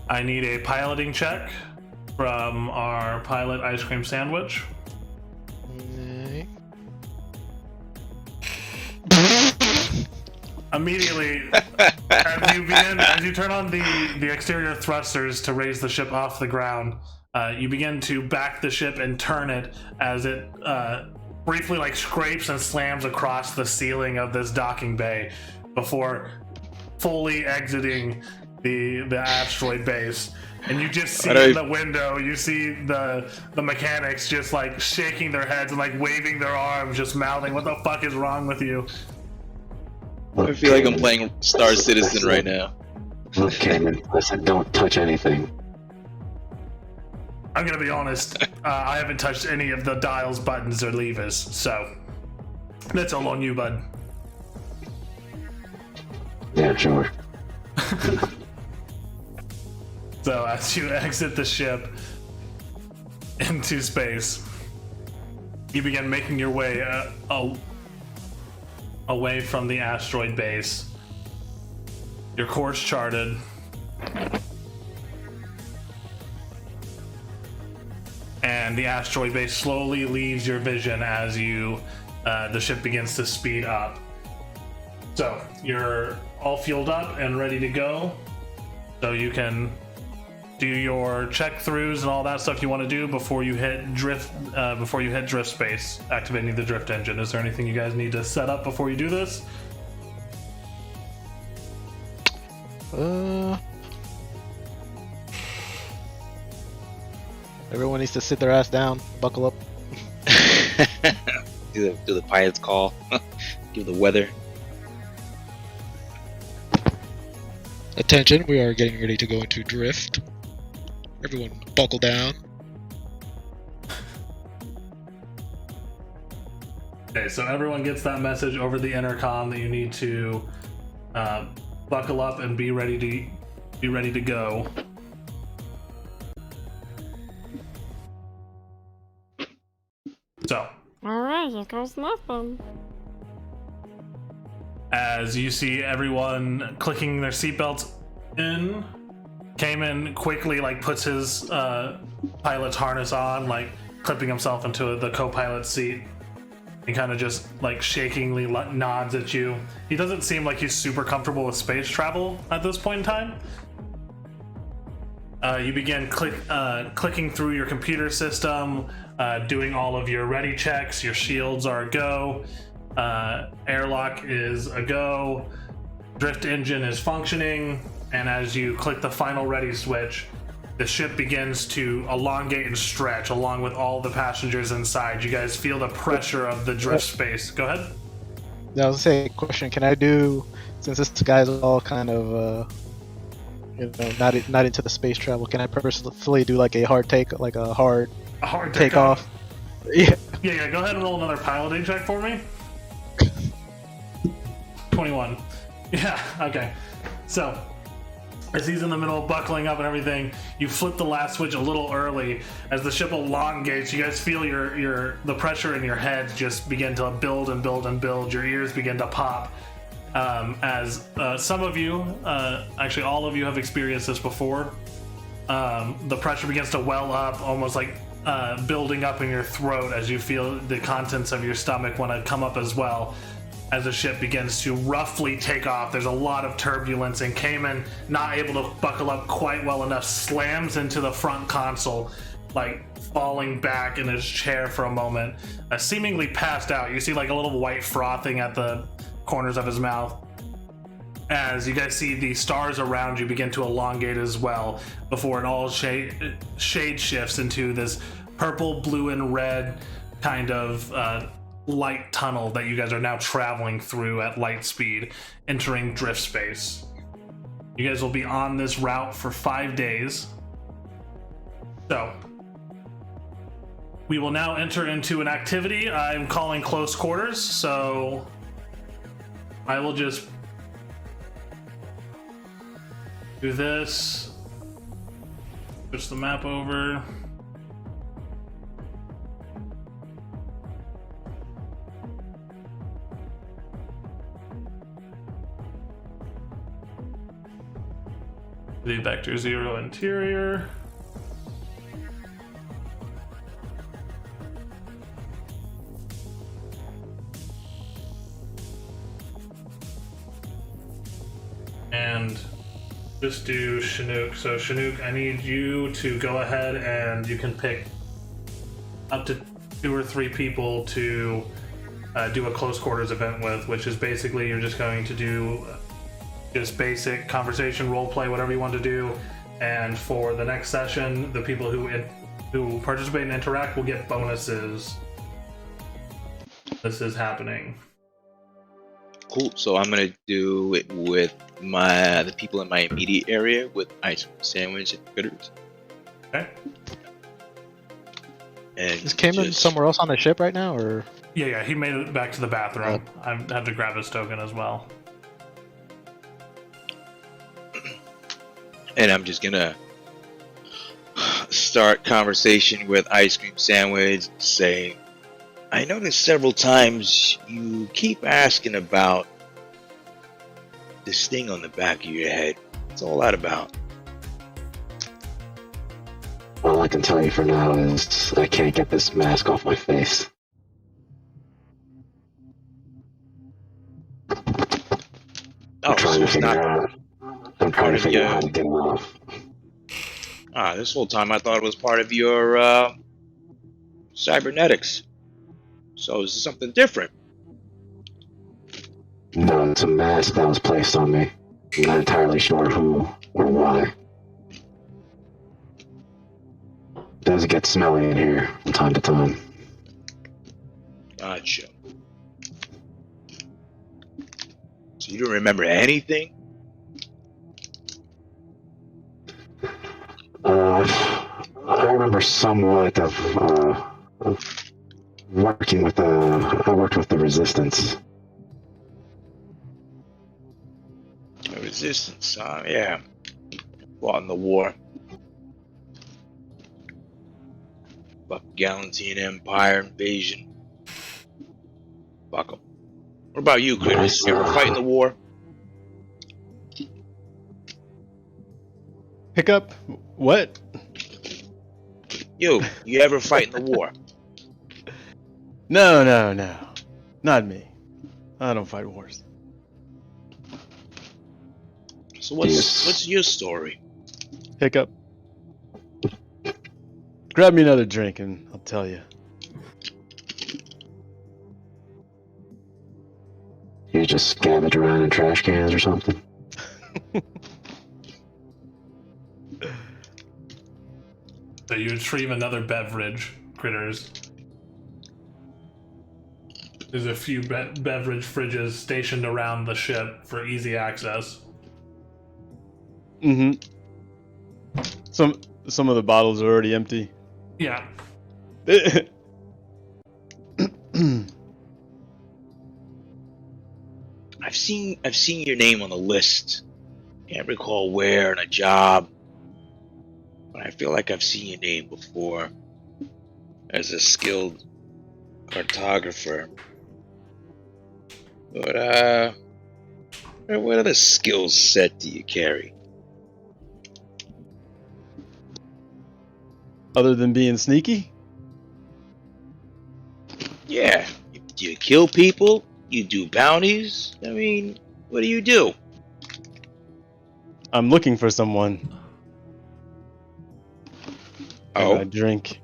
I need a piloting check from our pilot Ice Cream Sandwich. Immediately, as you turn on the exterior thrusters to raise the ship off the ground, you begin to back the ship and turn it as it briefly like scrapes and slams across the ceiling of this docking bay before fully exiting the asteroid base. And you just see in the window, you see the mechanics just like shaking their heads and like waving their arms, just mouthing, "What the fuck is wrong with you?" I feel like I'm playing Star Citizen right now. Look, Cayman, I said don't touch anything. I'm gonna be honest, I haven't touched any of the dials, buttons, or levers, so that's all on you, bud. Yeah, sure. So as you exit the ship into space, you begin making your way away from the asteroid base. Your course charted. And the asteroid base slowly leaves your vision as the ship begins to speed up. So you're all fueled up and ready to go. So you can do your check throughs and all that stuff you want to do before you hit drift space, activating the drift engine. Is there anything you guys need to set up before you do this? Everyone needs to sit their ass down, buckle up. do the pilot's call. Give the weather. Attention, we are getting ready to go into drift. Everyone buckle down. Okay, so everyone gets that message over the intercom that you need to buckle up and be ready to go. So, Alright, here goes nothing. as you see everyone clicking their seatbelts in, Cayman quickly like puts his pilot's harness on, like clipping himself into the co-pilot seat. He kind of just like shakingly nods at you. He doesn't seem like he's super comfortable with space travel at this point in time. You begin clicking through your computer system, doing all of your ready checks. Your shields are a go. Airlock is a go. Drift engine is functioning. And as you click the final ready switch, the ship begins to elongate and stretch along with all the passengers inside. You guys feel the pressure of the drift space. Go ahead. Yeah, I was gonna say, question, can I do, since this guy's all kind of, not into the space travel, can I purposefully do like a hard take, like a hard A hard take off. Yeah. Yeah, go ahead and roll another piloting check for me. 21. Yeah, okay. So, as he's in the middle of buckling up and everything, you flip the last switch a little early. As the ship elongates, you guys feel the pressure in your head just begin to build and build and build. Your ears begin to pop. As some of you, actually all of you have experienced this before. The pressure begins to well up, almost like building up in your throat as you feel the contents of your stomach want to come up as well. As the ship begins to roughly take off, there's a lot of turbulence, and Cayman, not able to buckle up quite well enough, slams into the front console, like falling back in his chair for a moment, seemingly passed out. You see like a little white frothing at the corners of his mouth. As you guys see the stars around you begin to elongate as well, before it all shade shifts into this purple, blue, and red kind of light tunnel that you guys are now traveling through at light speed, entering drift space. You guys will be on this route for 5 days. So, we will now enter into an activity I'm calling close quarters, so I will just do this, switch the map over. The vector 0 interior. And just do Chinook. So Chinook, I need you to go ahead and you can pick up to 2 or 3 people to do a close quarters event with, which is basically you're just going to do just basic conversation, role play, whatever you want to do. And for the next session, the people who participate and interact will get bonuses. This is happening. Cool. So I'm gonna do it with the people in my immediate area with ice cream sandwich and critters. Okay. And is Cayman somewhere else on the ship right now, or? Yeah, he made it back to the bathroom. I had to grab his token as well. And I'm just gonna start conversation with ice cream sandwich, saying, I noticed several times you keep asking about this thing on the back of your head. What's all that about? All I can tell you for now is I can't get this mask off my face. I'm trying to figure out how to get it off. This whole time I thought it was part of your cybernetics. So is this something different? No, it's a mask that was placed on me. I'm not entirely sure who or why. It does get smelly in here from time to time. Gotcha. So you don't remember anything? I remember somewhat of working with I worked with the Resistance. The Resistance, yeah. Fought in the war. Fuck Galantine Empire invasion. Fuck 'em. What about you, Critters? You ever fight in the war? Hiccup? What? You ever fight in the war? No. Not me. I don't fight wars. So what's your story? Hiccup. Grab me another drink and I'll tell you. You just scavenge around in trash cans or something? So you retrieve another beverage, Critters. There's a few beverage fridges stationed around the ship for easy access. Mm-hmm. Some of the bottles are already empty. Yeah. I've seen your name on the list. Can't recall where in a job, but I feel like I've seen your name before as a skilled cartographer. But what other skill set do you carry? Other than being sneaky? Yeah, do you kill people? You do bounties? I mean, what do you do? I'm looking for someone. And Oh, I drink.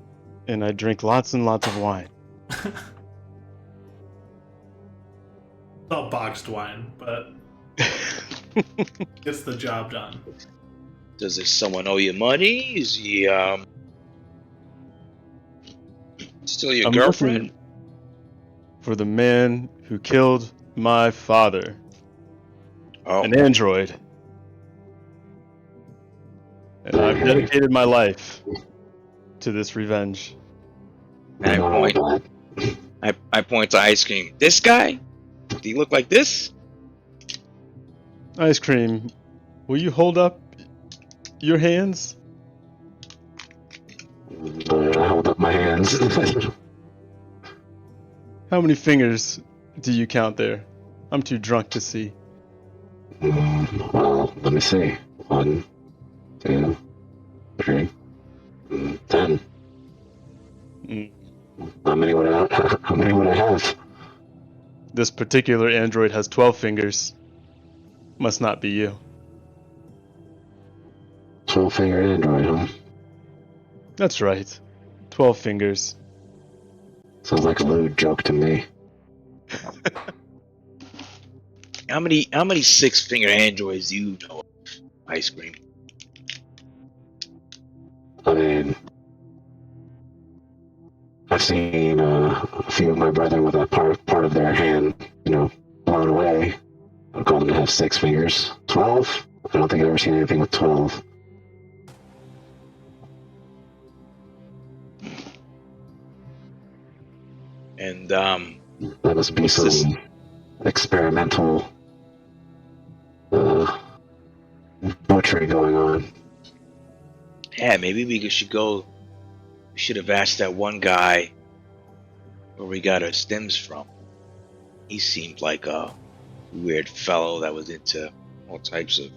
And I drink lots and lots of wine. It's all boxed wine, but gets the job done. does this someone owe you money? Is he still your I'm girlfriend? looking for the man who killed my father. Oh, An android. And I've dedicated my life to this revenge. I point. I point to ice cream. This guy? Do he look like this? Ice cream, will you hold up your hands? I hold up my hands. How many fingers do you count there? I'm too drunk to see. Well, let me see. 1, 2, 3, 10. Mm. How many would I have? This particular android has 12 fingers. Must not be you. 12-finger android, huh? That's right. 12 fingers. Sounds like a lewd joke to me. How many 6-finger androids do you know of? Ice cream. I mean, I've seen a few of my brethren with a part of their hand, blown away. I'd call them to have 6 fingers. 12? I don't think I've ever seen anything with 12. And That must be what's some this? experimental butchery going on. Yeah, maybe we should go. We should have asked that one guy where we got our stems from. He seemed like a weird fellow that was into all types of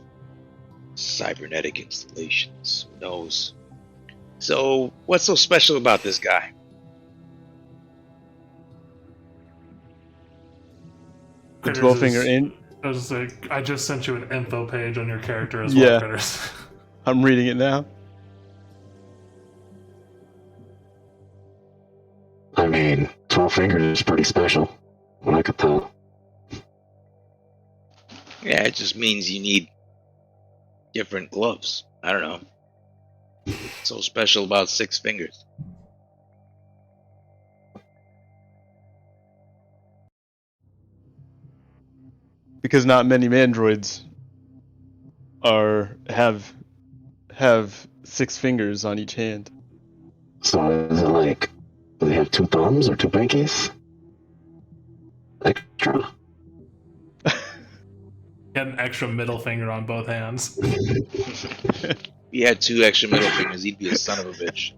cybernetic installations. Who knows? So, what's so special about this guy? The Critters 12 finger is- and I just sent you an info page on your character as well, Critters. I'm reading it now. I mean, 12 fingers is pretty special. What I could tell. Yeah, it just means you need different gloves. I don't know. What's so special about 6 fingers? Because not many androids have 6 fingers on each hand. So is it like, do they have 2 thumbs or 2 pinkies? Extra. Get an extra middle finger on both hands. If he had 2 extra middle fingers, he'd be a son of a bitch.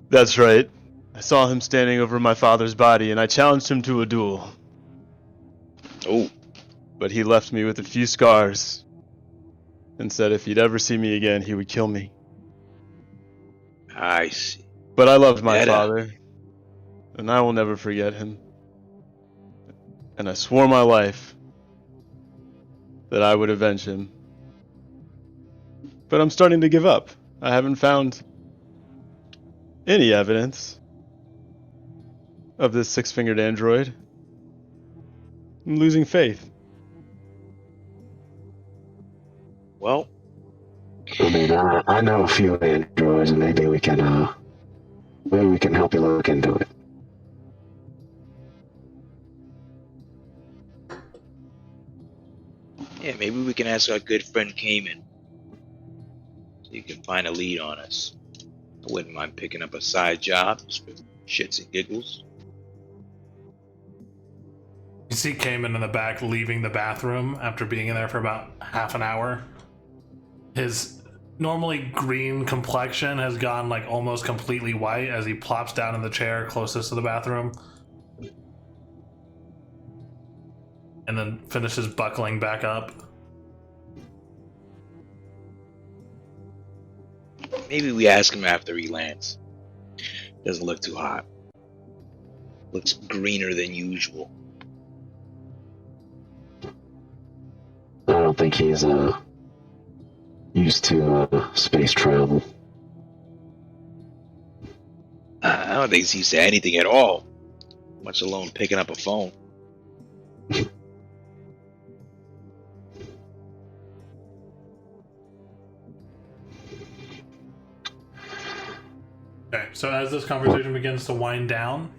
That's right. I saw him standing over my father's body and I challenged him to a duel. Oh, But he left me with a few scars and said if he'd ever see me again, he would kill me. I see. But I loved my Meta. father, and I will never forget him. And I swore my life that I would avenge him. But I'm starting to give up. I haven't found any evidence of this 6-fingered android. I'm losing faith. Well, I mean, I know a few androids, and maybe we can help you look into it. yeah, maybe we can ask our good friend Cayman so you can find a lead on us. I wouldn't mind picking up a side job just for shits and giggles. You see Cayman in the back leaving the bathroom after being in there for about half an hour. His normally green complexion has gone like almost completely white as he plops down in the chair closest to the bathroom. And then finishes buckling back up. Maybe we ask him after he lands. Doesn't look too hot. Looks greener than usual. I don't think he's used to space travel. I don't think he's used to anything at all, much alone picking up a phone. Okay, so as this conversation begins to wind down,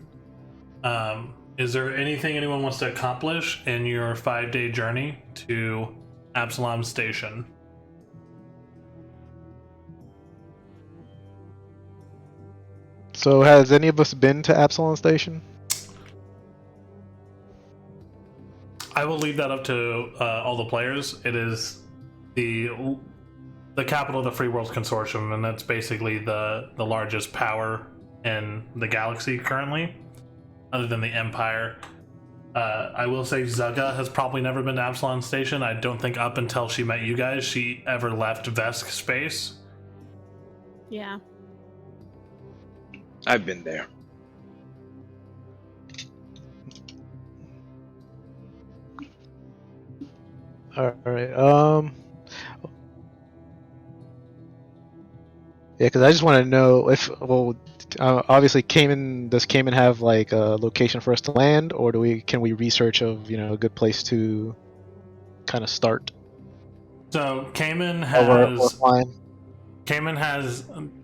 is there anything anyone wants to accomplish in your 5-day journey to Absalom Station? So, has any of us been to Absalom Station? I will leave that up to all the players. It is the capital of the Free World Consortium, and that's basically the largest power in the galaxy currently, other than the Empire. I will say Zaga has probably never been to Absalom Station. I don't think up until she met you guys she ever left Vesk space. Yeah. I've been there. All right. Yeah, because I just want to know if, well, obviously does Cayman have like a location for us to land, or can we research of a good place to kind of start? So Cayman Or has flying.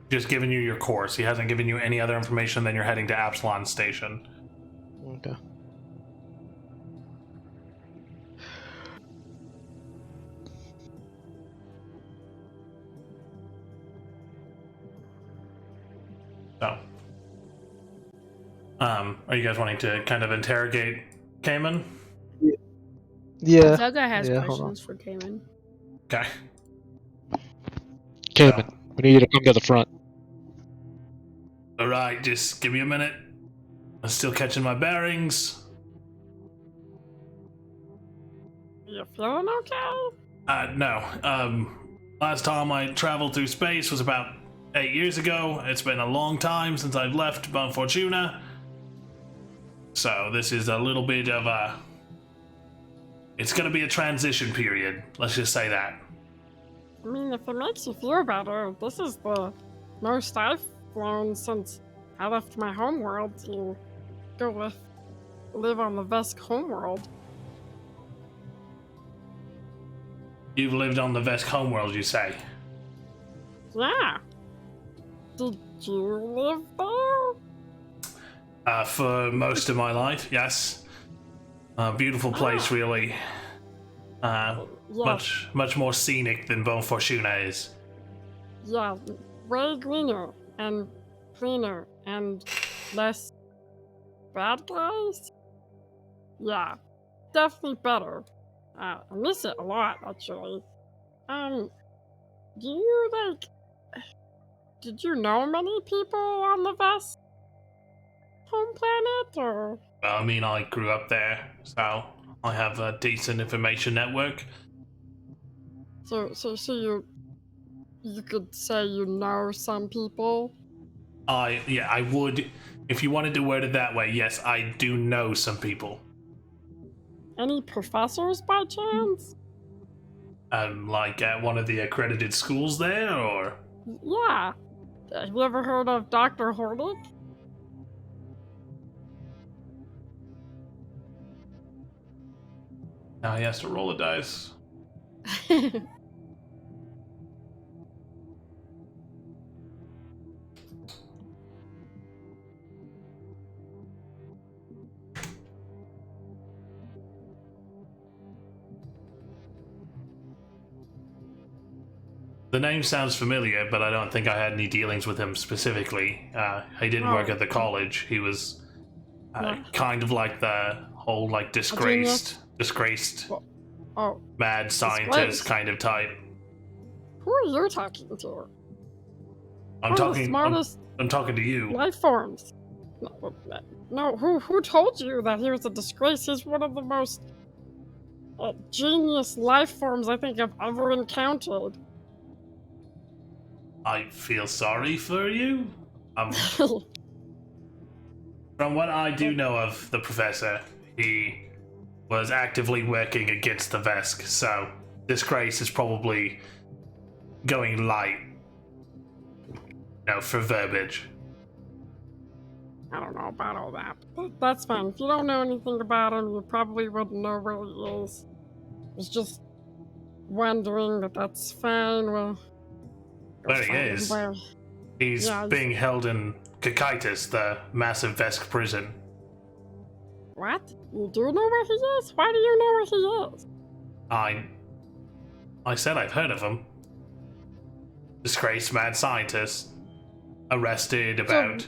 just given you your course. He hasn't given you any other information than you're heading to Absalom Station. Okay. So, are you guys wanting to kind of interrogate Cayman? Yeah. Zaga has Yeah, hold on. questions for Cayman. Okay. Cayman, we need you to come to the front. All right, just give me a minute. I'm still catching my bearings. You feeling okay? No. Last time I traveled through space was about 8 years ago. It's been a long time since I've left Bon Fortuna. So this is a little bit of a... It's gonna be a transition period. Let's just say that. I mean, if it makes you feel better, this is the most I've flown since I left my homeworld to go live on the Vesk homeworld. You've lived on the Vesk homeworld, you say? Yeah. Did you live there? For most of my life, yes. Beautiful place, really. Yes. Much more scenic than Bon Fortuna is. Yeah, way greener and cleaner and less bad guys. Yeah, definitely better. I miss it a lot, actually. Do you did you know many people on the Vest home planet, or? Well, I mean, I grew up there, so I have a decent information network. So you could say you know some people? I would, if you wanted to word it that way, yes, I do know some people. Any professors by chance? Like at one of the accredited schools there, or? Yeah. Have you ever heard of Dr. Hordick? Now he has to roll a dice. The name sounds familiar, but I don't think I had any dealings with him specifically. He didn't work at the college. He was kind of like the whole like disgraced mad scientist kind of type. Who are you talking to? I'm One of the talking. smartest I'm talking to you. life forms. No, who told you that he was a disgrace? He's one of the most genius life forms I think I've ever encountered. I feel sorry for you. From what I do know of the professor, he was actively working against the Vesk, so disgrace is probably going light. For verbiage. I don't know about all that. That's fine. If you don't know anything about him, you probably wouldn't know where he is. I was just wondering, but that's fine. Well, Where he is? He's being held in Kakaitis, the massive Vesk prison. What? You do know where he is? Why do you know where he is? I said I've heard of him. Disgraced mad scientist. Arrested about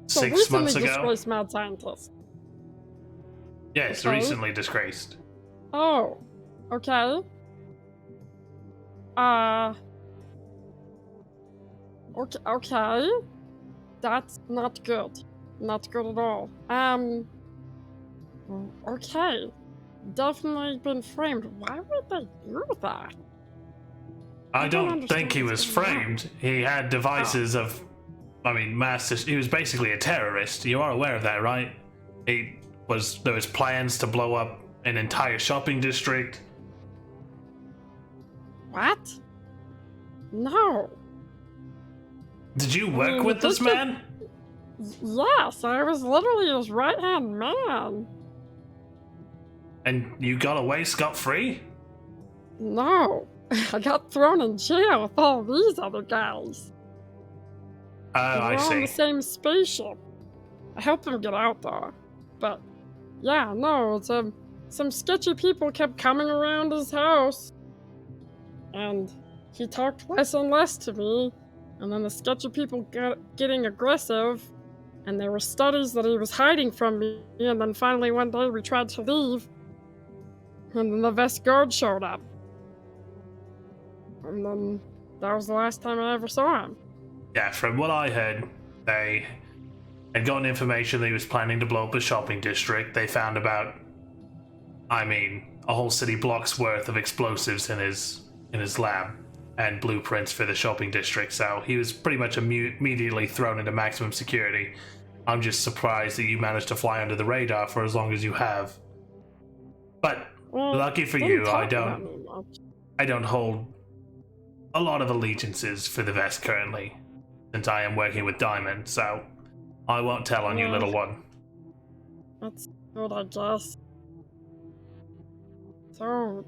6 months ago. Disgraced mad scientist. Yes, recently disgraced. Oh, okay. Okay. That's not good. Not good at all. Okay. Definitely been framed. Why would they do that? I don't think he was framed. He had devices of, he was basically a terrorist. You are aware of that, right? There was plans to blow up an entire shopping district. What? No. Did you work with this man? Yes, I was literally his right-hand man. And you got away scot-free? No. I got thrown in jail with all these other guys. Oh, I see. We're on the same spaceship. I helped them get out, though. But, yeah, no, some sketchy people kept coming around his house. And he talked less and less to me. And then the sketchy people got getting aggressive. And there were studies that he was hiding from me. And then finally one day we tried to leave. And then the Vesk guard showed up. And then that was the last time I ever saw him. Yeah, from what I heard, they had gotten information that he was planning to blow up a shopping district. They found about, a whole city block's worth of explosives in his lab and blueprints for the shopping district. So he was pretty much immediately thrown into maximum security. I'm just surprised that you managed to fly under the radar for as long as you have. But lucky for you, I don't hold a lot of allegiances for the Vesk currently, since I am working with Diamond, so I won't tell on you, little one. That's good, I guess. So,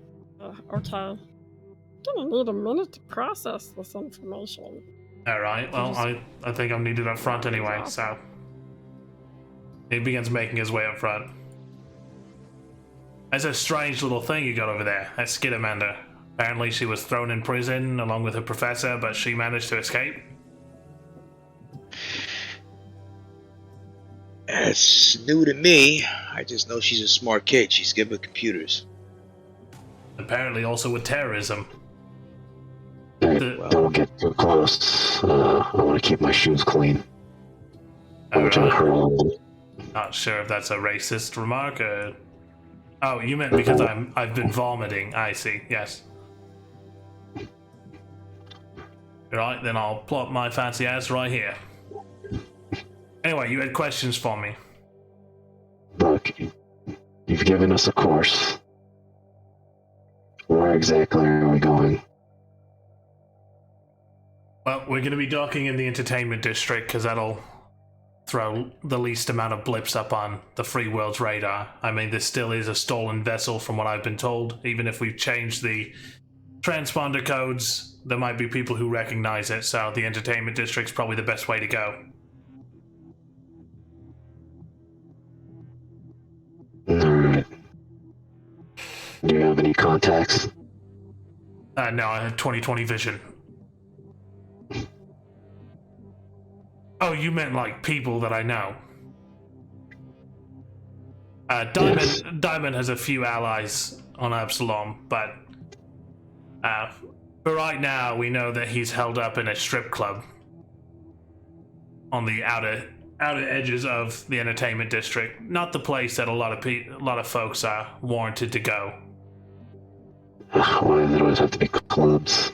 okay. Gonna need a minute to process this information. Alright, well, I think I'm needed up front anyway, so... He begins making his way up front. That's a strange little thing you got over there. That's Skidamanda. Apparently she was thrown in prison along with her professor, but she managed to escape. That's new to me. I just know she's a smart kid. She's good with computers. Apparently also with terrorism. Hey, don't get too close. I want to keep my shoes clean. Not sure if that's a racist remark or... Oh, you meant because I've been vomiting. I see, yes. Right, then I'll plop my fancy ass right here. Anyway, you had questions for me. Look, you've given us a course. Where exactly are we going? Well, we're going to be docking in the entertainment district because that'll throw the least amount of blips up on the free world's radar. This still is a stolen vessel from what I've been told. Even if we've changed the transponder codes, there might be people who recognize it, so the entertainment district's probably the best way to go. Alright. Do you have any contacts? No, I have 20/20 vision. Oh, you meant like people that I know. Yes. Diamond has a few allies on Absalom, but for right now, we know that he's held up in a strip club on the outer edges of the entertainment district. Not the place that a lot of folks are warranted to go. Why does it always have to be clubs?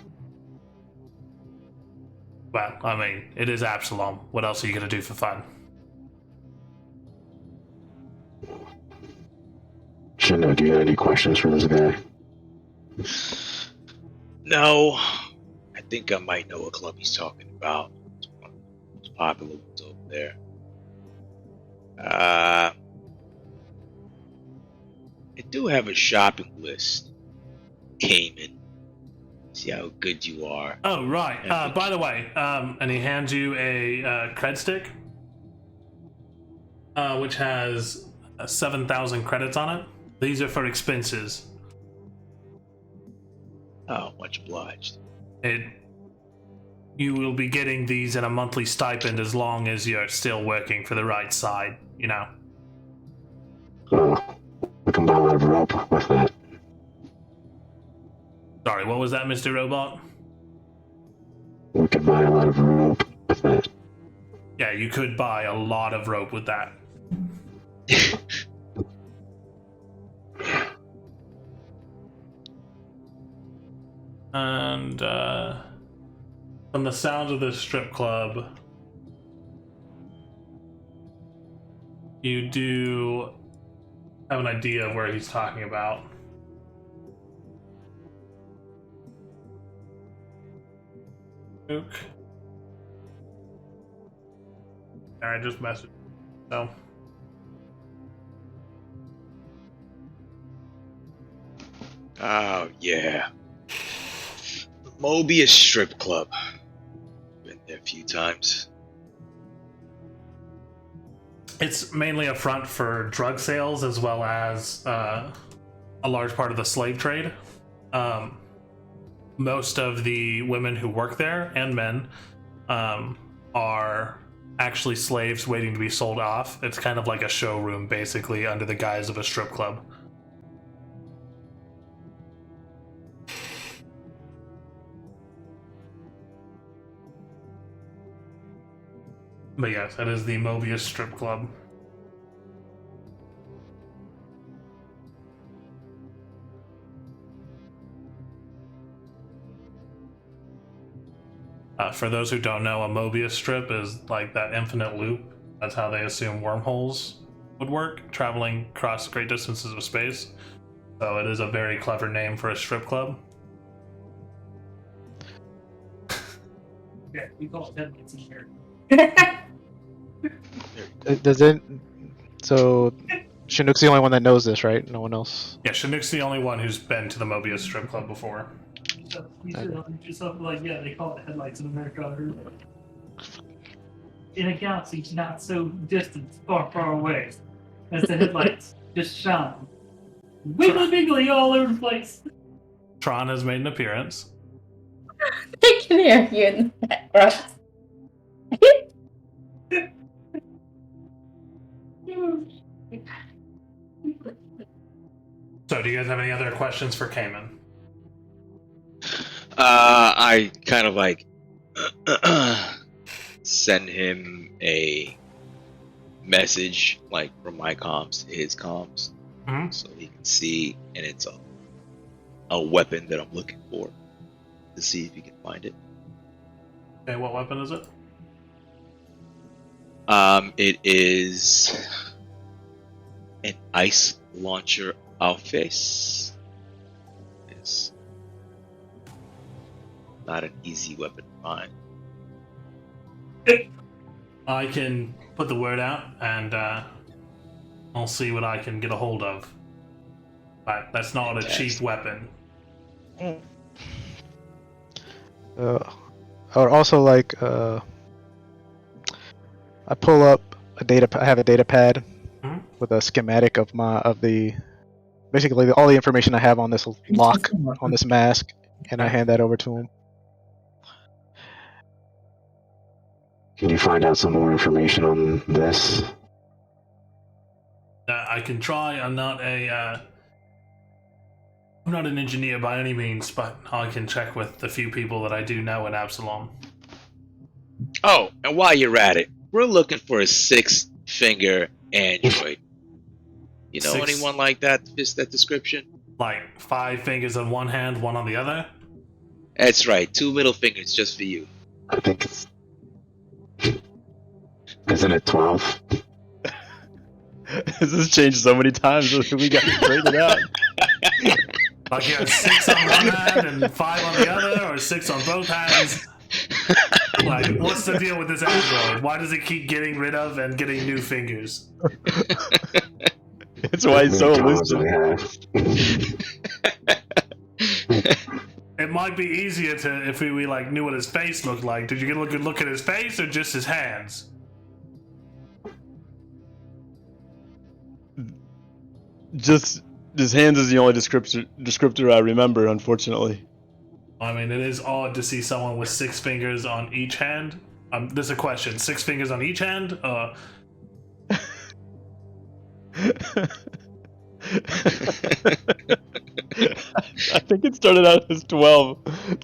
Well, I mean, it is Absalom. What else are you gonna do for fun? Shouldn't do you have any questions for this guy? No, I think I might know what club he's talking about. It's one of the most popular ones over there. I do have a shopping list. Cayman. See how good you are. Oh, right. By the way, and he hands you a cred stick, which has 7,000 credits on it. These are for expenses. Oh, much obliged. You will be getting these in a monthly stipend as long as you're still working for the right side, you know. Oh, we can buy a lot of rope with that. Sorry, what was that, Mr. Robot? We could buy a lot of rope with that. Yeah, you could buy a lot of rope with that. And from the sounds of this strip club, you do have an idea of where he's talking about. Luke. I just messaged. So. Oh, yeah. Mobius Strip Club. Been there a few times. It's mainly a front for drug sales as well as a large part of the slave trade. Most of the women who work there, and men, are actually slaves waiting to be sold off. It's kind of like a showroom, basically, under the guise of a strip club. But yes, it is the Mobius Strip Club. For those who don't know, a Mobius strip is like that infinite loop. That's how they assume wormholes would work, traveling across great distances of space. So it is a very clever name for a strip club. Yeah, we call it headlights in here. Does it? So Chinook's the only one that knows this, right? No one else. Yeah, Chinook's the only one who's been to the Mobius strip club before. So you should unmute yourself like, yeah, they call it headlights in America. Or in a galaxy not so distant, far, far away, as the headlights just shine. Wiggly wiggly all over the place. Tron has made an appearance. I can hear you in the background. So do you guys have any other questions for Cayman? I kind of like send him a message like from my comms to his comms, so he can see, and it's a weapon that I'm looking for to see if he can find it. Okay, what weapon is it? It is an ice launcher Alphys. It's not an easy weapon to find. I can put the word out, and I'll see what I can get a hold of. But that's not a cheap weapon. I would also like. I pull up a data. I have a data pad with a schematic of basically all the information I have on this lock on this mask, and I hand that over to him. Can you find out some more information on this? I can try. I'm not an engineer by any means, but I can check with the few people that I do know in Absalom. Oh, and while you're at it, we're looking for a 6-finger android. You know anyone like that fits that description? Like 5 fingers on one hand, one on the other? That's right, 2 middle fingers just for you. I think it's... Isn't it 12? This has changed so many times. We got to straighten it out. Like you have 6 on one hand and 5 on the other, or 6 on both hands? Like, what's the deal with this android? Why does it keep getting rid of and getting new fingers? That's why he's so elusive. It might be easier to if we like knew what his face looked like. Did you get a good look at his face or just his hands? Just his hands is the only descriptor I remember, unfortunately. I mean, it is odd to see someone with 6 fingers on each hand. There's a question: 6 fingers on each hand? I think it started out as 12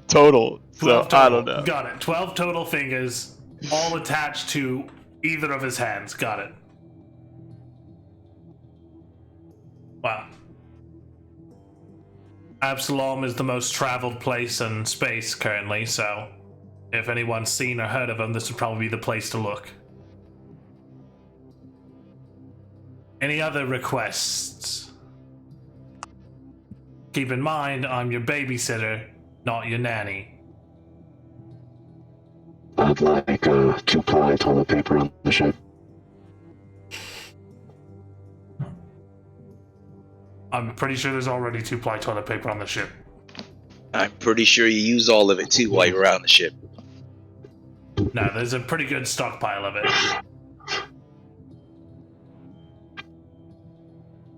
total. 12 so total. I don't know. Got it. 12 total fingers, all attached to either of his hands. Got it. Wow. Absalom is the most traveled place in space currently, so if anyone's seen or heard of him, this would probably be the place to look. Any other requests? Keep in mind, I'm your babysitter, not your nanny. I'd like 2-ply toilet paper on the ship. I'm pretty sure there's already 2-ply toilet paper on the ship. I'm pretty sure you used all of it too while you were out on the ship. No, there's a pretty good stockpile of it.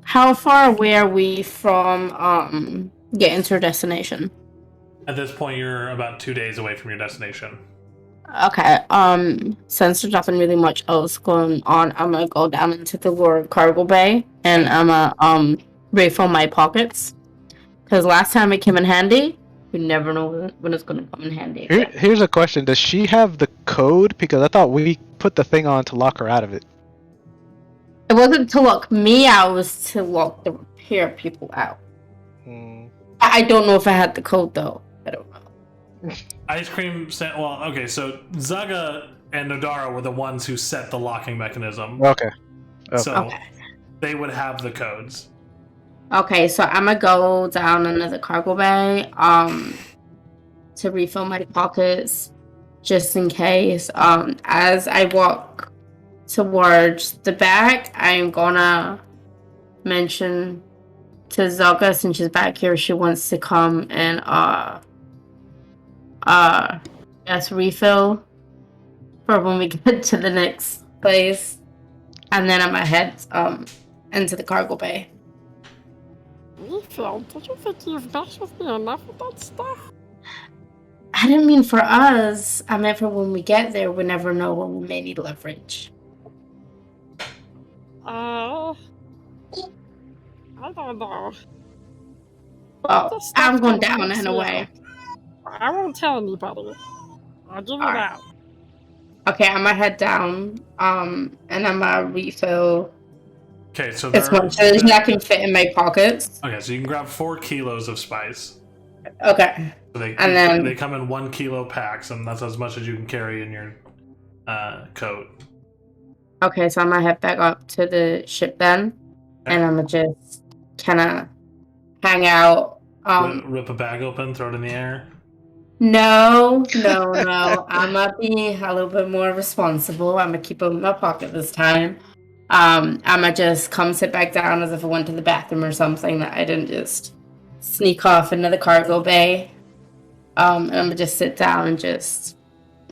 How far away are we from getting to our destination? At this point, you're about 2 days away from your destination. Okay, since there's nothing really much else going on, I'm gonna go down into the lower cargo bay and I'm gonna refill my pockets. Because last time it came in handy, we never know when it's gonna come in handy. Here's a question: does she have the code? Because I thought we put the thing on to lock her out of it. It wasn't to lock me out, it was to lock the repair people out. I don't know if I had the code though. I don't know. Ice cream well, okay, so Zaga and Nodara were the ones who set the locking mechanism. Okay. So they would have the codes. Okay, so I'm gonna go down into the cargo bay to refill my pockets just in case. As I walk towards the back, I'm gonna mention to Zaga, since she's back here, she wants to come and refill for when we get to the next place, and then I'm gonna head into the cargo bay. Refill? Did you think you've meshed with me enough with that stuff? I didn't mean for us. I meant for when we get there, we never know when we may need leverage. I don't know. Well, I'm going down anyway. I won't tell anybody. I'll give you that. Okay, I'm gonna head down, and I'm gonna refill Okay, so as much as I can fit in my pockets. Okay, so you can grab 4 kilos of spice. Okay. So they come in 1 kilo packs, and that's as much as you can carry in your coat. Okay, so I'm gonna head back up to the ship then, and I'm gonna just kind of hang out. Rip a bag open, throw it in the air. No. I'm gonna be a little bit more responsible. I'm gonna keep it in my pocket this time. I'm gonna just come sit back down as if I went to the bathroom or something, that I didn't just sneak off into the cargo bay. And I'm gonna just sit down and just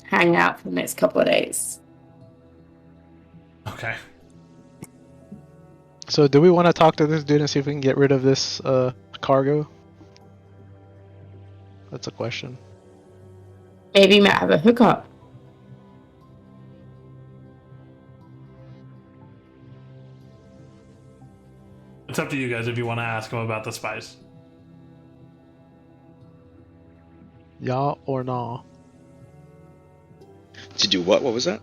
hang out for the next couple of days. Okay. So do we want to talk to this dude and see if we can get rid of this cargo? That's a question. Maybe we might have a hookup. It's up to you guys if you want to ask him about the spice. Yeah or no? To do what? What was that?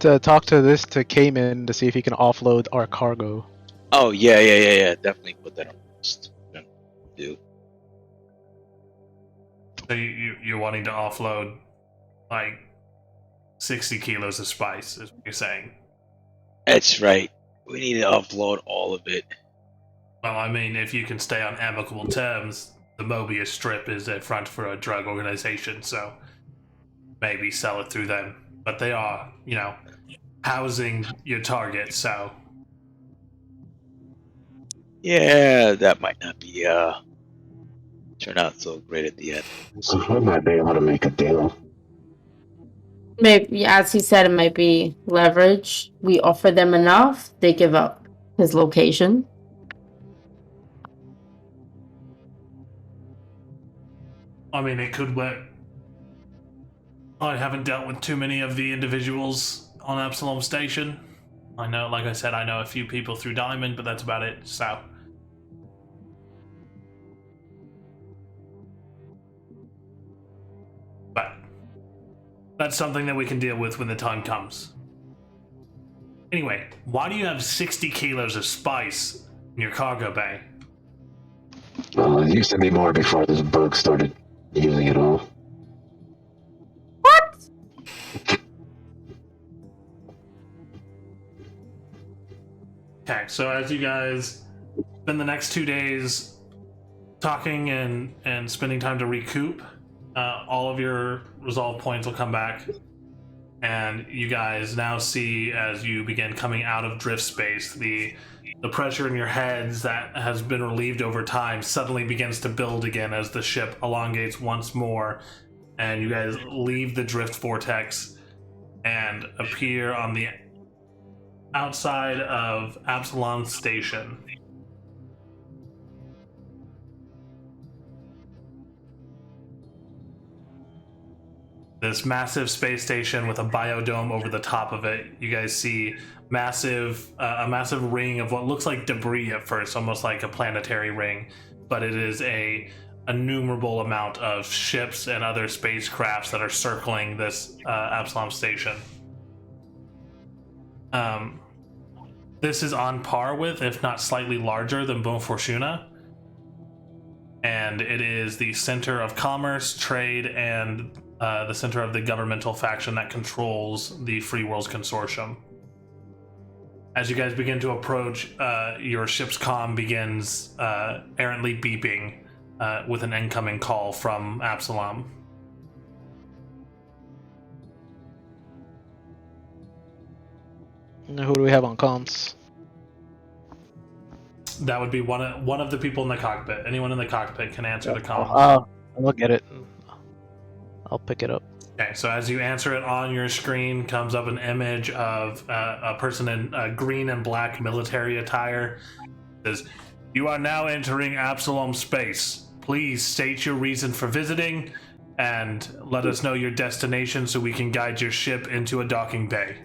To talk to Cayman to see if he can offload our cargo. Oh, yeah. Definitely put that on the list. Do. So you're wanting to offload like 60 kilos of spice, is what you're saying? That's right. We need to upload all of it. Well, I mean, if you can stay on amicable terms, the Mobius Strip is a front for a drug organization, so maybe sell it through them. But they are, housing your target, so... Yeah, that might not be, turn out so great at the end. So we might be able to make a deal. Maybe, as he said, it might be leverage. We offer them enough, they give up his location. I mean, it could work. I haven't dealt with too many of the individuals on Absalom Station. I know, like I said, I know a few people through Diamond, but that's about it, so... But that's something that we can deal with when the time comes. Anyway, why do you have 60 kilos of spice in your cargo bay? Well, it used to be more before this bug started using it all. What? Okay, so as you guys spend the next 2 days talking and spending time to recoup, all of your resolve points will come back, and you guys now see, as you begin coming out of drift space, the pressure in your heads that has been relieved over time suddenly begins to build again as the ship elongates once more, and you guys leave the drift vortex and appear on the outside of Absalom Station. This massive space station with a biodome over the top of it. You guys see a massive ring of what looks like debris at first, almost like a planetary ring, but it is a innumerable amount of ships and other spacecrafts that are circling this Absalom Station. This is on par with, if not slightly larger than Bon Fortuna, and it is the center of commerce, trade, and the center of the governmental faction that controls the Free Worlds Consortium. As you guys begin to approach, your ship's comm begins errantly beeping with an incoming call from Absalom. Who do we have on comms? That would be one of the people in the cockpit. Anyone in the cockpit can answer the comms. I'll look at it. I'll pick it up. Okay, so as you answer it, on your screen comes up an image of a person in green and black military attire. It says, "You are now entering Absalom space. Please state your reason for visiting and let us know your destination so we can guide your ship into a docking bay."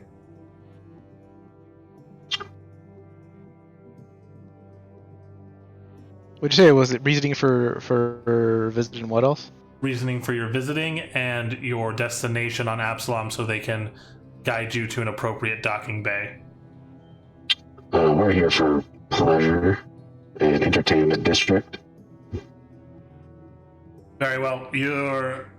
What'd you say? Was it reasoning for visiting what else? Reasoning for your visiting and your destination on Absalom so they can guide you to an appropriate docking bay. We're here for pleasure and entertainment district. Very well. Your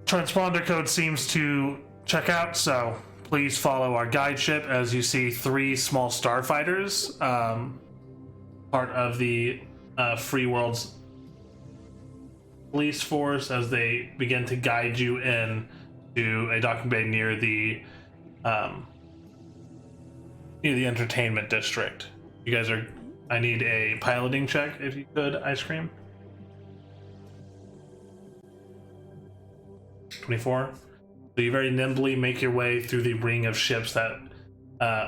transponder code seems to check out, so please follow our guide ship as you see 3 small starfighters, part of the Free Worlds police force, as they begin to guide you in to a docking bay near the entertainment district. You guys are... I need a piloting check, if you could, Ice Cream. 24. So you very nimbly make your way through the ring of ships that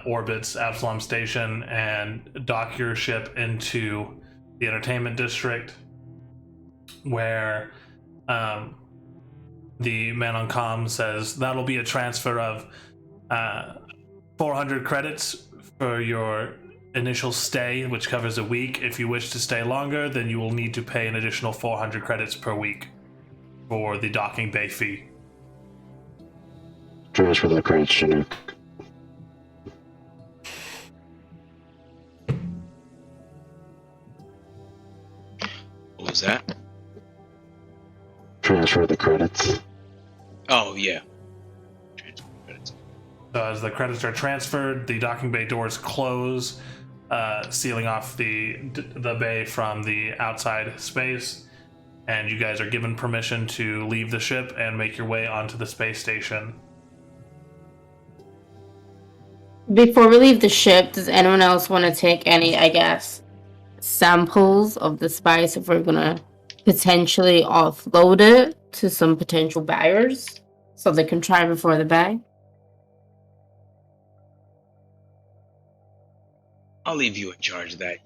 orbits Absalom Station and dock your ship into the entertainment district, where the man on comm says that'll be a transfer of 400 credits for your initial stay, which covers a week. If you wish to stay longer, then you will need to pay an additional 400 credits per week for the docking bay fee. Transfer the credits, Chinook. What was that? Transfer the credits. Oh, yeah. Transfer credits. So as the credits are transferred, the docking bay doors close, sealing off the bay from the outside space, and you guys are given permission to leave the ship and make your way onto the space station. Before we leave the ship, does anyone else want to take any, I guess, samples of the spice if we're gonna potentially offload it to some potential buyers so they can try before they buy? I'll leave you in charge of that.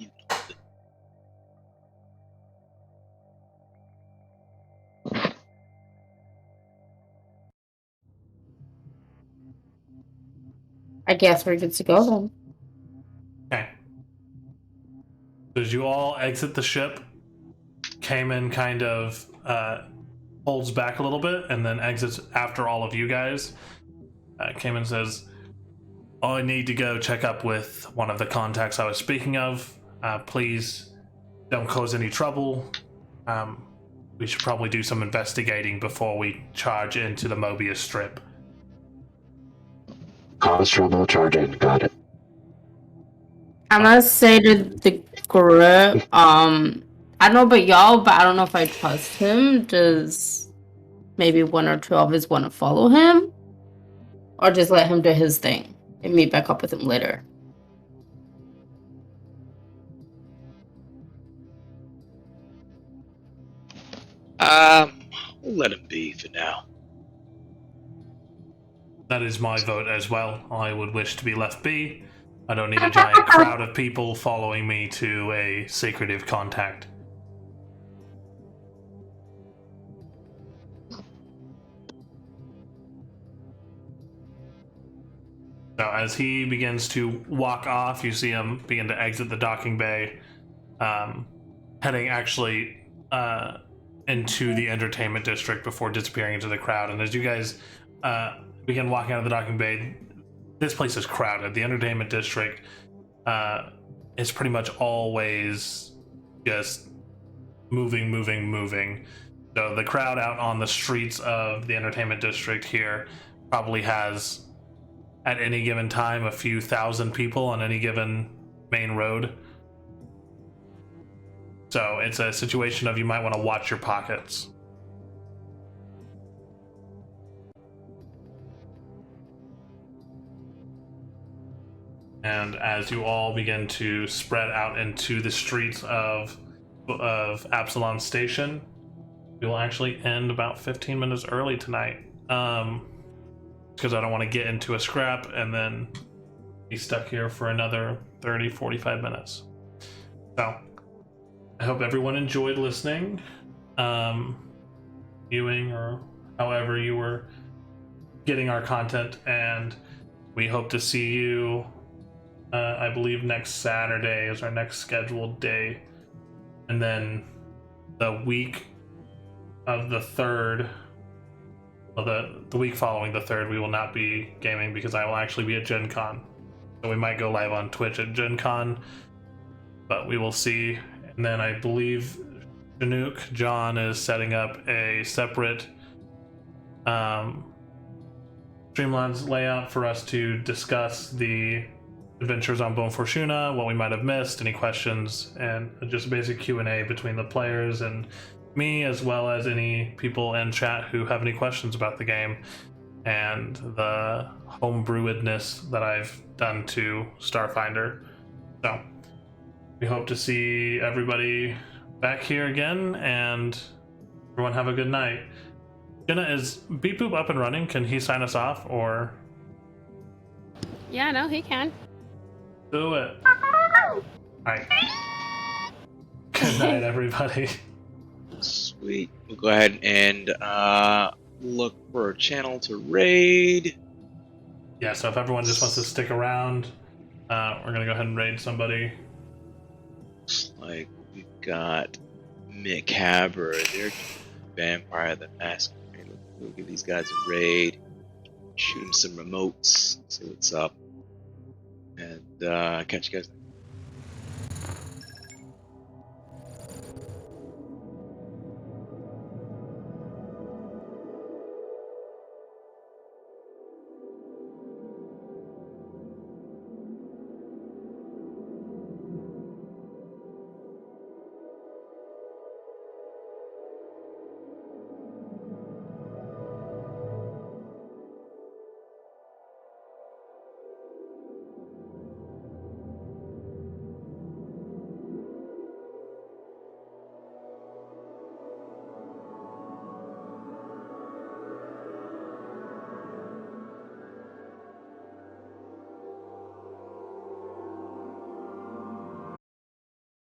I guess we're good to go then. Okay. As you all exit the ship, Cayman kind of holds back a little bit and then exits after all of you guys. Cayman says, I need to go check up with one of the contacts I was speaking of. Please don't cause any trouble. We should probably do some investigating before we charge into the Mobius Strip. Cause trouble, charge in. Got it. I'm gonna say to the group, I don't know about y'all, but I don't know if I trust him. Does maybe one or two of us want to follow him? Or just let him do his thing and meet back up with him later? We'll let him be for now. That is my vote as well. I would wish to be left be. I don't need a giant crowd of people following me to a secretive contact. So as he begins to walk off, you see him begin to exit the docking bay, heading actually into the entertainment district before disappearing into the crowd. And as you guys begin walking out of the docking bay, this place is crowded. The entertainment district is pretty much always just moving. So the crowd out on the streets of the entertainment district here probably has, at any given time, a few thousand people on any given main road. So it's a situation of you might want to watch your pockets. And as you all begin to spread out into the streets of Absalom Station, we will actually end about 15 minutes early tonight. Because I don't want to get into a scrap and then be stuck here for another 30, 45 minutes. So, I hope everyone enjoyed listening, viewing, or however you were getting our content, and we hope to see you, I believe next Saturday is our next scheduled day, and then the week of the 3rd, well, the week following the 3rd, we will not be gaming because I will actually be at Gen Con. So we might go live on Twitch at Gen Con, but we will see. And then I believe Chinook, John, is setting up a separate Streamlabs layout for us to discuss the adventures on Bone Fortuna, what we might have missed, any questions, and just a basic Q&A between the players and me, as well as any people in chat who have any questions about the game and the homebrewedness that I've done to Starfinder. So we hope to see everybody back here again, and everyone have a good night. Jenna, is Beep Boop up and running? Can he sign us off, or? Yeah, no, he can. Do it. Alright. Good night, everybody. Sweet. We'll go ahead and look for a channel to raid. Yeah, so if everyone just wants to stick around, We're gonna go ahead and raid somebody. Looks like we've got Mick Haber. They're Vampire the Masquerade. We'll give these guys a raid. Shoot them some remotes. See what's up. And catch you guys next time.